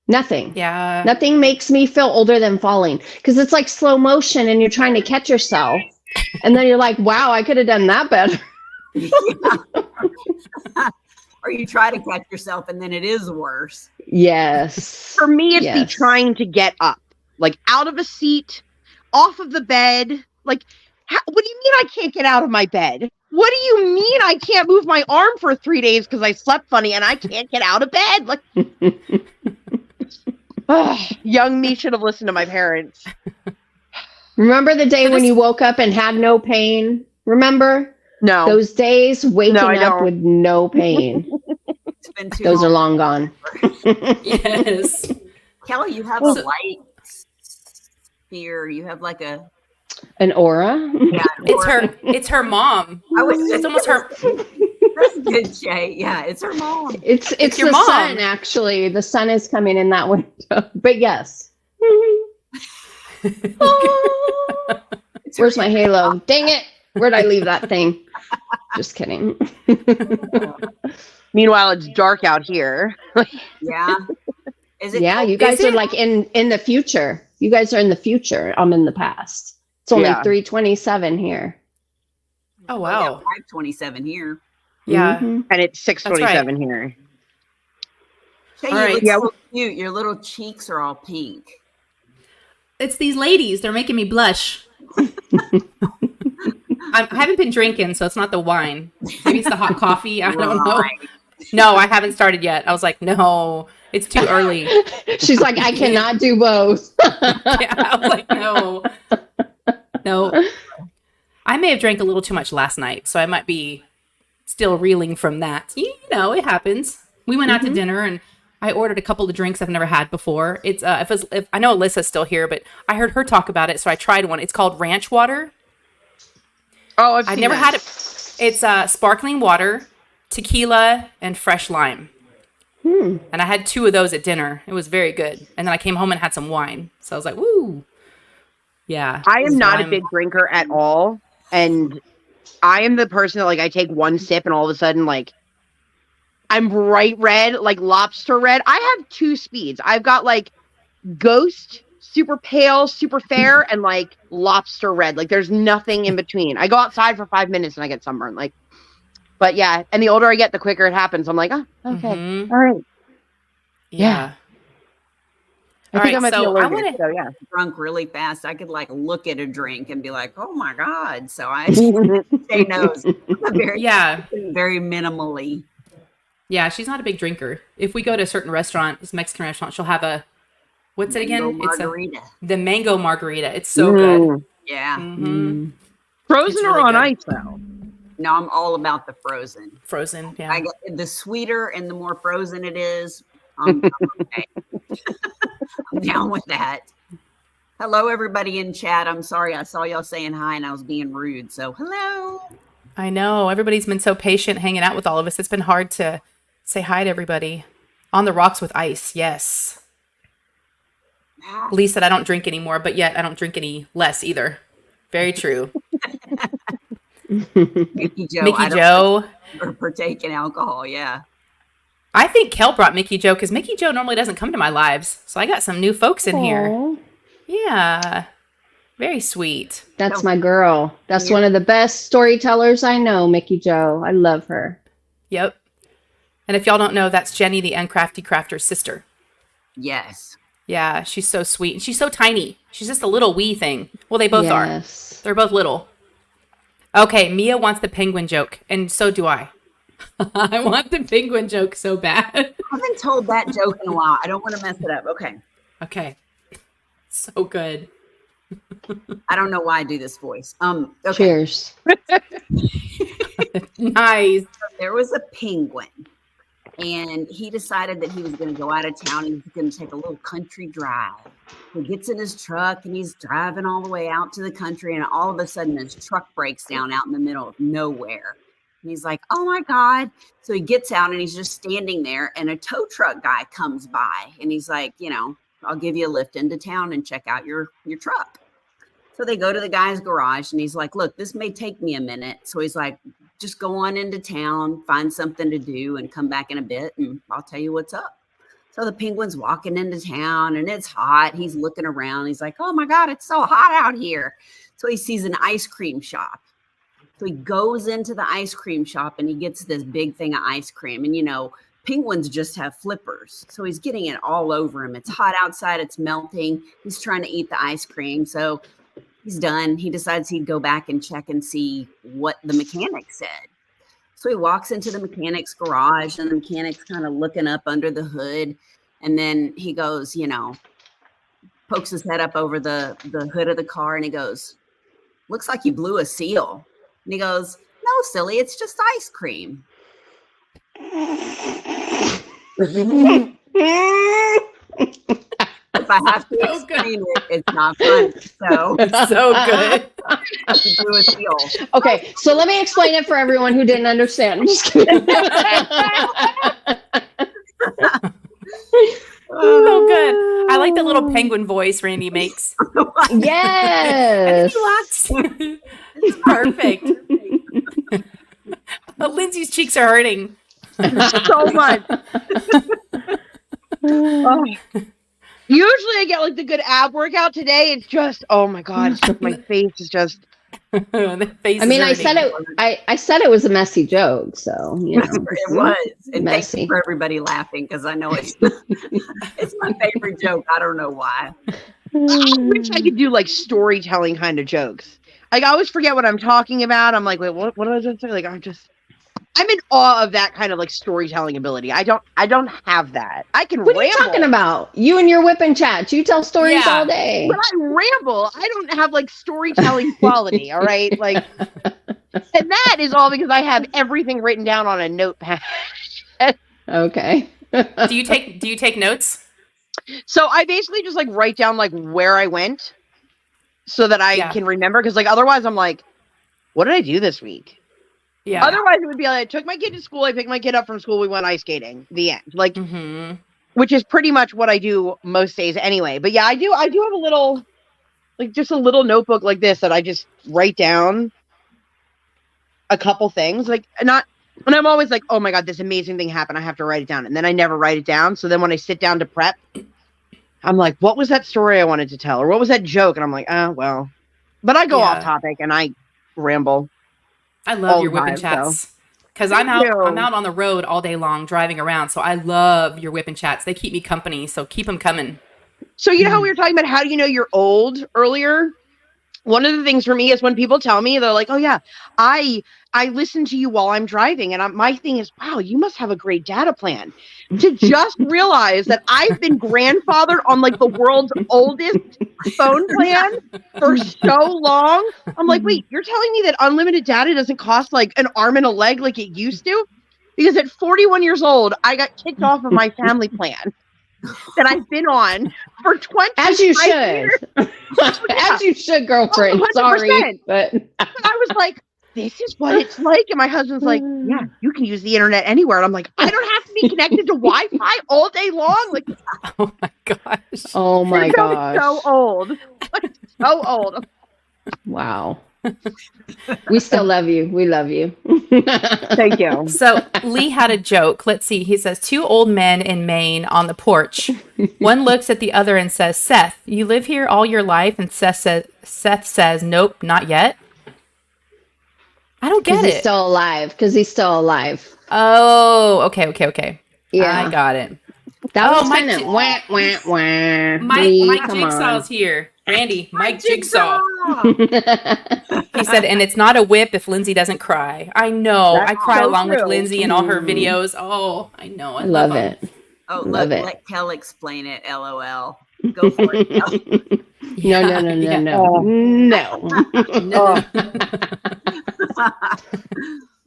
Nothing. Yeah. Nothing makes me feel older than falling. Because it's like slow motion and you're trying to catch yourself. And then you're like, wow, I could have done that better. Or you try to catch yourself and then it is worse. Yes. for me, it's the Yes. trying to get up, like out of a seat, off of the bed. Like, what do you mean I can't get out of my bed? What do you mean I can't move my arm for 3 days because I slept funny and I can't get out of bed? Like, young me should have listened to my parents. Remember the day when you woke up and had no pain? Remember? No. Those days waking No, I up don't. with no pain. It's been too Those are long. long gone. Yes. Kelly, you have a light here. You have like a An aura? yeah. It's her mom. It's almost her. That's good, Shay. Yeah, it's her mom. It's your the mom. sun, actually. The sun is coming in that window. But yes. Where's my halo? Dang it. Where'd I leave that thing? Just kidding. Meanwhile, it's dark out here. Yeah. Is it? Yeah, you guys are like in the future. You guys are in the future. I'm in the past. It's only Yeah. 3:27 here. Oh Yeah, wow. 527 here. Yeah. Mhm. And it's 6:27 here. Shay, All you right. look Yeah. so cute. Your little cheeks are all pink. It's these ladies. They're making me blush. I haven't been drinking, so it's not the wine. Maybe it's the hot coffee. I don't know. Right. No, I haven't started yet. I was like, no, it's too early. She's like, I cannot do both. Yeah, I was like, no. I may have drank a little too much last night, so I might be still reeling from that. You know, it happens. We went out to dinner and I ordered a couple of drinks I've never had before. It's if I know Alyssa's still here, but I heard her talk about it, so I tried one. It's called Ranch Water. Oh, I've never had it. It's sparkling water, tequila, and fresh lime. And I had 2 of those at dinner. It was very good. And then I came home and had some wine. So I was like, woo. Yeah. I am not a Lime. big drinker at all. And I am the person that, like, I take one sip and all of a sudden, like, I'm bright red, like lobster red. I have 2 speeds. I've got, like, ghost, super pale, super fair, and, like, lobster red. Like, there's nothing in between. I go outside for 5 minutes and I get sunburned. Like, but yeah. And the older I get, the quicker it happens. I'm like, oh, okay. Mhm. All right. Yeah. I think I might be so I allergic. want to. So, yeah. Drunk really fast. I could like look at a drink and be like, oh my God. So I say no. Very, Yeah. very minimally. Yeah. She's not a big drinker. If we go to a certain restaurant, this Mexican restaurant, she'll have a, what's it again? Mango It's margarita. the mango margarita. It's so good. Mm. Yeah. Mhm. Frozen It's or really on good. ice, though? No, I'm all about the frozen. Frozen. Yeah. I get the sweeter and the more frozen it is. Okay. I'm down with that. Hello, everybody in chat. I'm sorry. I saw y'all saying hi and I was being rude. So hello. I know. Everybody's been so patient hanging out with all of us. It's been hard to say hi to everybody. On the rocks with ice. Yes. Lee said I don't drink anymore, but yet I don't drink any less either. Very true. Mickey Joe. Mickey Joe. Or partake in alcohol. Yeah. I think Kel brought Mickey Joe because Mickey Joe normally doesn't come to my lives. So I got some new folks in here. Aw. Yeah. Very sweet. That's my girl. That's one of the best storytellers I know, Mickey Joe. I love her. Yep. And if y'all don't know, that's Jenny, the Uncrafty Crafter's sister. Yes. Yeah, she's so sweet. And she's so tiny. She's just a little wee thing. Well, they both are. They're both little. Okay, Mia wants the penguin joke, and so do I. I want the penguin joke so bad. I haven't told that joke in a while. I don't want to mess it up. Okay. Okay. So good. I don't know why I do this voice. Okay. Cheers. Nice. There was a penguin, and he decided that he was going to go out of town and he's going to take a little country drive. He gets in his truck and he's driving all the way out to the country, and all of a sudden his truck breaks down out in the middle of nowhere. And he's like, oh my God. So he gets out and he's just standing there, and a tow truck guy comes by and he's like, I'll give you a lift into town and check out your truck. So they go to the guy's garage and he's like, look, this may take me a minute. So he's like, just go on into town, find something to do, and come back in a bit and I'll tell you what's up. So the penguin's walking into town and it's hot. He's looking around. He's like, oh my God, it's so hot out here. So he sees an ice cream shop. So he goes into the ice cream shop and he gets this big thing of ice cream. And penguins just have flippers. So he's getting it all over him. It's hot outside. It's melting. He's trying to eat the ice cream. So he's done. He decides he'd go back and check and see what the mechanic said. So he walks into the mechanic's garage, and the mechanic's kind of looking up under the hood. And then he goes, pokes his head up over the hood of the car, and he goes, looks like you blew a seal. And he goes, no, silly, it's just ice cream. If I have to explain it, it's not fun. So It's so good. to do a seal. Okay, so let me explain it for everyone who didn't understand. I'm just kidding. So good. I like the little penguin voice Randy makes. Yes. It's perfect. Lindsay's cheeks are hurting. So much. Oh. Usually I get like the good ab workout. Today it's just, oh my God, it's just, my face is just. The face I mean, is I hurting. said it was a messy joke, so It was. And thank Messy. you for everybody laughing, because I know it's it's my favorite joke. I don't know why. I wish I could do like storytelling kind of jokes. Like I always forget what I'm talking about. I'm like, wait, what was I say? Like I'm in awe of that kind of like storytelling ability. I don't have that. I can What are you ramble, talking about? You and your whip and chat. You tell stories Yeah. all day. but I ramble. I don't have like storytelling quality. All right, like, and that is all because I have everything written down on a notepad. Okay. Do you take notes? So I basically just like write down like where I went, so that I Yeah. can remember. Because like otherwise, I'm like, what did I do this week? Yeah. Otherwise, it would be like I took my kid to school. I picked my kid up from school. We went ice skating. The end. Like, Mm-hmm. which is pretty much what I do most days anyway. But yeah, I do have a little, like just a little notebook like this that I just write down a couple things. Like and I'm always like, oh my God, this amazing thing happened. I have to write it down. And then I never write it down. So then when I sit down to prep, I'm like, what was that story I wanted to tell? Or what was that joke? And I'm like, well, but I go Yeah. off topic and I ramble. I love all your whip and the time, chats because I'm Thank out you. on the road all day long driving around. So I love your whip and chats. They keep me company. So keep them coming. So you know how we were talking about how do you know you're old earlier? One of the things for me is when people tell me, they're like, oh yeah, I listen to you while I'm driving. And my thing is, wow, you must have a great data plan. To just realize that I've been grandfathered on like the world's oldest phone plan for so long. I'm like, wait, you're telling me that unlimited data doesn't cost like an arm and a leg like it used to? Because at 41 years old, I got kicked off of my family plan. that I've been on for 20 As you should. years. As you should, girlfriend. 100%. Sorry, but I was like, this is what it's like. And my husband's like, yeah, you can use the internet anywhere. And I'm like, I don't have to be connected to Wi-Fi all day long. Like, Oh my gosh. oh my I'm gosh. so old. Like, so old. Wow. We still love you. We love you. Thank you. So Lee had a joke. Let's see. He says, two old men in Maine on the porch. One looks at the other and says, Seth, you live here all your life? And Seth says, nope, not yet. I don't get He's it. still alive. Because he's still alive. Oh, okay. Yeah. I got it. That was Mike kind of wah, wah, wah. Mike Lee, come Jigsaw's here. Randy, Mike Jigsaw. on. He said, and it's not a whip if Lindsay doesn't cry. I know. That's I cry so along with true. Lindsay in all her videos. Oh, I know. I love 'em. it. Oh, Love it. let Kel explain it. LOL. Go for it, Kel. No.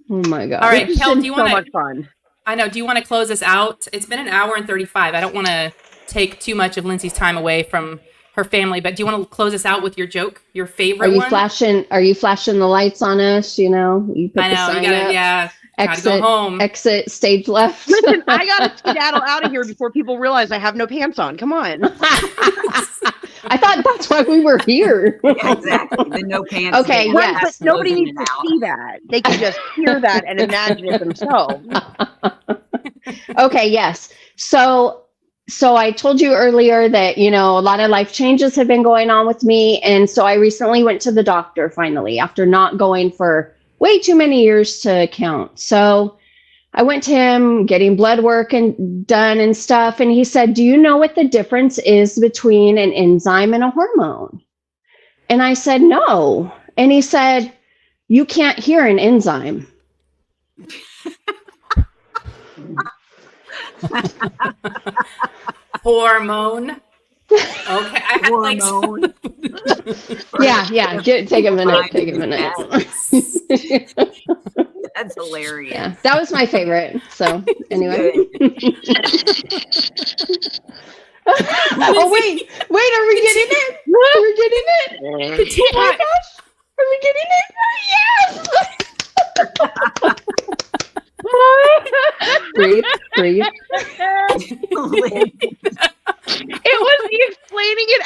Oh my God. All right, This has Kel, been do you so want much to? fun. I know. Do you want to close us out? It's been an hour and 35. I don't want to take too much of Lindsay's time away from her family, but do you want to close us out with your joke, your favorite Are you one? flashing the lights on us? You know, you put I the know. You sign gotta, up. yeah. Gotta Exit, go home. exit, stage left. Listen, I gotta skedaddle out of here before people realize I have no pants on. Come on. I thought that's why we were here. Yeah, exactly. The no pants. Okay, day. yes. But nobody Closing needs it to out. see that. They can just hear that and imagine it themselves. Okay, yes. So I told you earlier that, you know, a lot of life changes have been going on with me. And so I recently went to the doctor finally after not going for way too many years to count. So I went to him getting blood work and done and stuff. And he said, do you know what the difference is between an enzyme and a hormone? And I said, no. And he said, you can't hear an enzyme. Hormone. Okay. I had like Hormone. Yeah. Take a minute. That's hilarious. Yeah, that was my favorite. So anyway. Oh wait, are we getting it? We're getting it. Oh my gosh, are we getting it? Yes. Breathe. It was the explaining it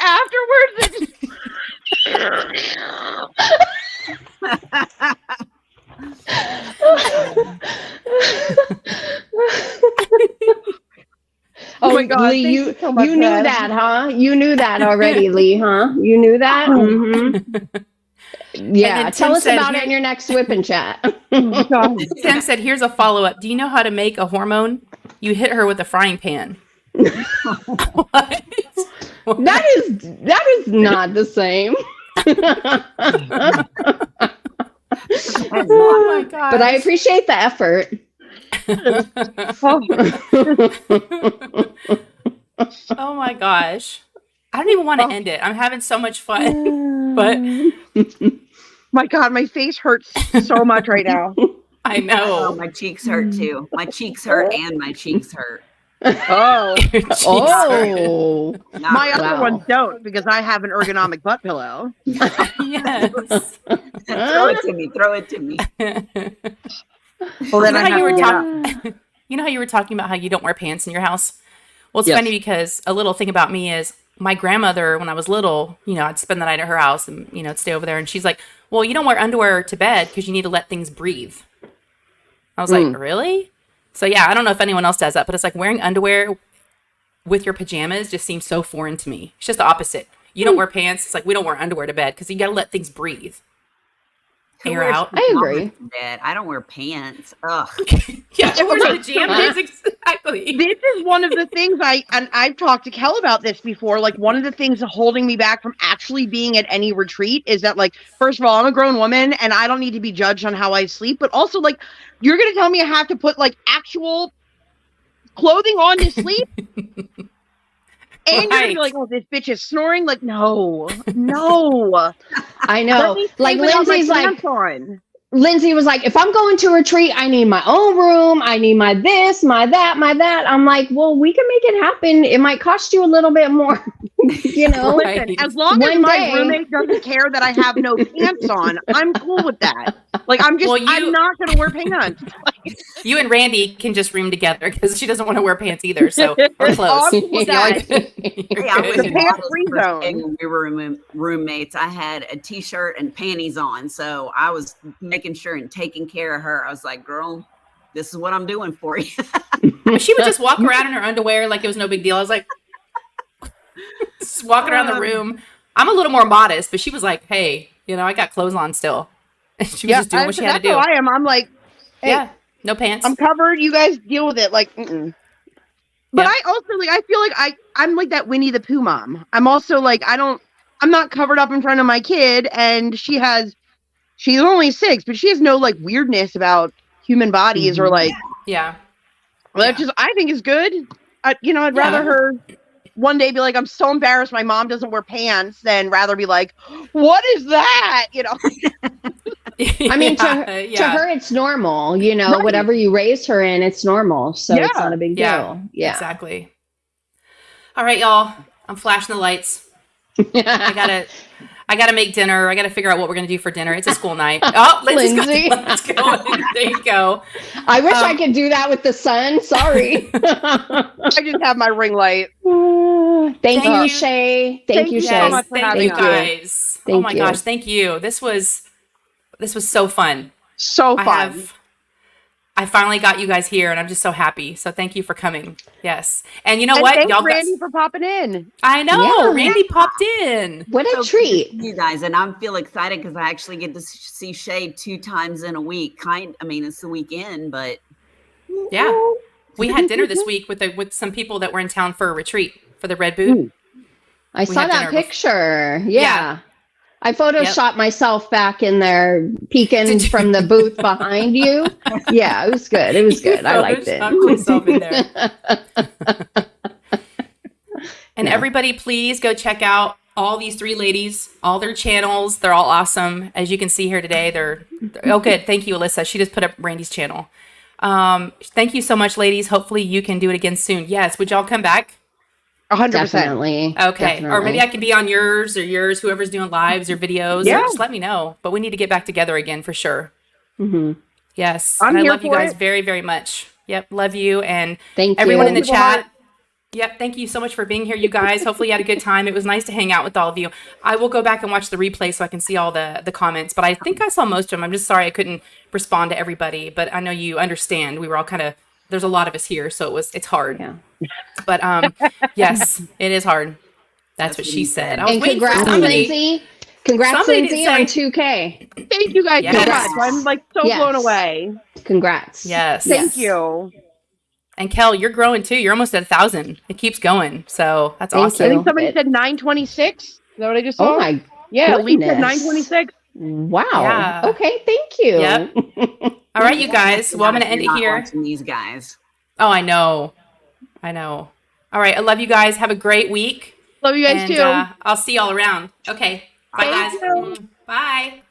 Oh my God, Lee, thank you you so much, knew Dad. that, huh? You knew that already, Lee, huh? You knew that? Mm-hmm. Yeah, then tell Tim us said about here- it in your next whip and chat. afterwards. Tim said, here's a follow-up. Do you know how to make a hormone? You hit her with a frying pan. What? That is not the same. Oh my god. But I appreciate the effort. Oh my gosh. I don't even want to end it. I'm having so much fun. But My God, my face hurts so much right now. I Oh, know. my cheeks hurt too. My cheeks hurt and my cheeks hurt. Oh, Oh, Not my really. other Wow. ones don't because I have an ergonomic butt pillow. Yes. Throw it to me. Throw it to me. Well, then You know I how you were have to get talking. You know how you were talking about how you don't wear pants in your house? Well, it's Yes. funny because a little thing about me is my grandmother, when I was little, you know, I'd spend the night at her house and, you know, I'd stay over there. And she's like, well, you don't wear underwear to bed because you need to let things breathe. I was like, really? So, yeah, I don't know if anyone else does that, but it's like wearing underwear with your pajamas just seems so foreign to me. It's just the opposite. You don't wear pants. It's like we don't wear underwear to bed because you got to let things breathe. Who Air wears out. I agree. pajamas to bed? I don't wear pants. Ugh. Yeah, it wears Okay, pajamas. Exactly. This is one of the things I've talked to Kel about this before. Like, one of the things holding me back from actually being at any retreat is that, like, first of all, I'm a grown woman and I don't need to be judged on how I sleep. But also, like, you're gonna tell me I have to put like actual clothing on to sleep, and you're gonna be like, "Oh, this bitch is snoring." Like, no. I Let know. me Like sleep without my Lindsay's like, pants on. Lindsay was like, if I'm going to retreat, I need my own room. I need my this, my that, my that. I'm like, well, we can make it happen. It might cost you a little bit more, you know. Listen, as long as One my day- roommate doesn't care that I have no pants on, I'm cool with that. Like, I'm Well, not going to wear pants. You and Randy can just room together because she doesn't want to wear pants either. So we're close. Awesome with that. Hey, I was The pants modest free for zone. staying when we were roommates. I had a t-shirt and panties on, so I was making sure and taking care of her. I was like, girl, this is what I'm doing for you. She would just walk around in her underwear like it was no big deal. I was like, just walking around the room. I'm a little more modest, but she was like, hey, I got clothes on still. And she was just doing what she had to do. That's how I am. I'm like, hey, Yeah, no pants. I'm covered. You guys deal with it. Like, But Yep. I also I feel like I'm like that Winnie the Pooh mom. I'm also like, I'm not covered up in front of my kid, and she's only 6, but she has no like weirdness about human bodies or like, Yeah. that just, I think is good. I'd rather her one day be like, I'm so embarrassed my mom doesn't wear pants, than rather be like, what is that? I mean, to her, it's normal, Right. whatever you raise her in, it's normal. So it's Yeah. not a big deal. Yeah. Exactly. All right, y'all. I'm flashing the lights. I gotta make dinner. I gotta figure out what we're gonna do for dinner. It's a school night. Oh, Lindsay's got Lindsay. the lights going. There you go. I wish I could do that with the sun. Sorry. I just have my ring light. Thank you. you, Shay. Thank you, you Shay. so much for Thank having you us. guys. Oh Thank my you. gosh, thank you. This was so fun. So fun. I finally got you guys here, and I'm just so happy. So thank you for coming. Yes, and you know And what? thanks, Y'all Randy, for popping in. I know Yeah. Randy popped in. What a So good to treat. see you guys, and I feel excited because I actually get to see Shay 2 times in a week. It's the weekend, but Yeah, we had dinner this week with some people that were in town for a retreat for the Red Boot. I saw had that dinner picture. Yeah. Yeah. I photoshopped myself back in there, peeking from the booth behind you. Yeah, it was good. It was good. I liked it. Photoshopped yourself in there. And everybody, please go check out all these 3 ladies, all their channels. They're all awesome. As you can see here today, they're oh, good. Thank you, Alyssa. She just put up Randy's channel. Thank you so much, ladies. Hopefully you can do it again soon. Yes. Would y'all come back? 100%. Definitely. Okay. Or maybe I can be on yours, whoever's doing lives or videos. Yeah. Just let me know. But we need to get back together again for sure. Mm-hmm. Yes. I'm And I here love you for guys it. very, very much. Yep. Love you. And Thank everyone you. in the People chat. are- Yep. Thank you so much for being here, you guys. Hopefully you had a good time. It was nice to hang out with all of you. I will go back and watch the replay so I can see all the comments, but I think I saw most of them. I'm just sorry I couldn't respond to everybody, but I know you understand. We were all there's a lot of us here, so it's hard. Yeah. But yes, it is hard. That's what she said. I was And waiting for congrats, somebody. Lindsay. Congrats, Somebody Lindsay, did on say- 2K. Thank you guys Yes. so much. I'm like so Yes. blown away. Congrats. Yes. Thank you. And Kel, you're growing too. You're almost at 1,000. It keeps going. So that's Thank I awesome. think somebody It- said 926. Is that what I just saw? Oh my Yeah, Lee said goodness. 926. Wow. Yeah. Okay, thank you. Yep. All right, you guys. Well, I'm going to end it You're not here. watching these guys. Oh, I know. All right. I love you guys. Have a great week. Love you guys And too. I'll see y'all around. Okay. Bye, Thank guys. you. Bye.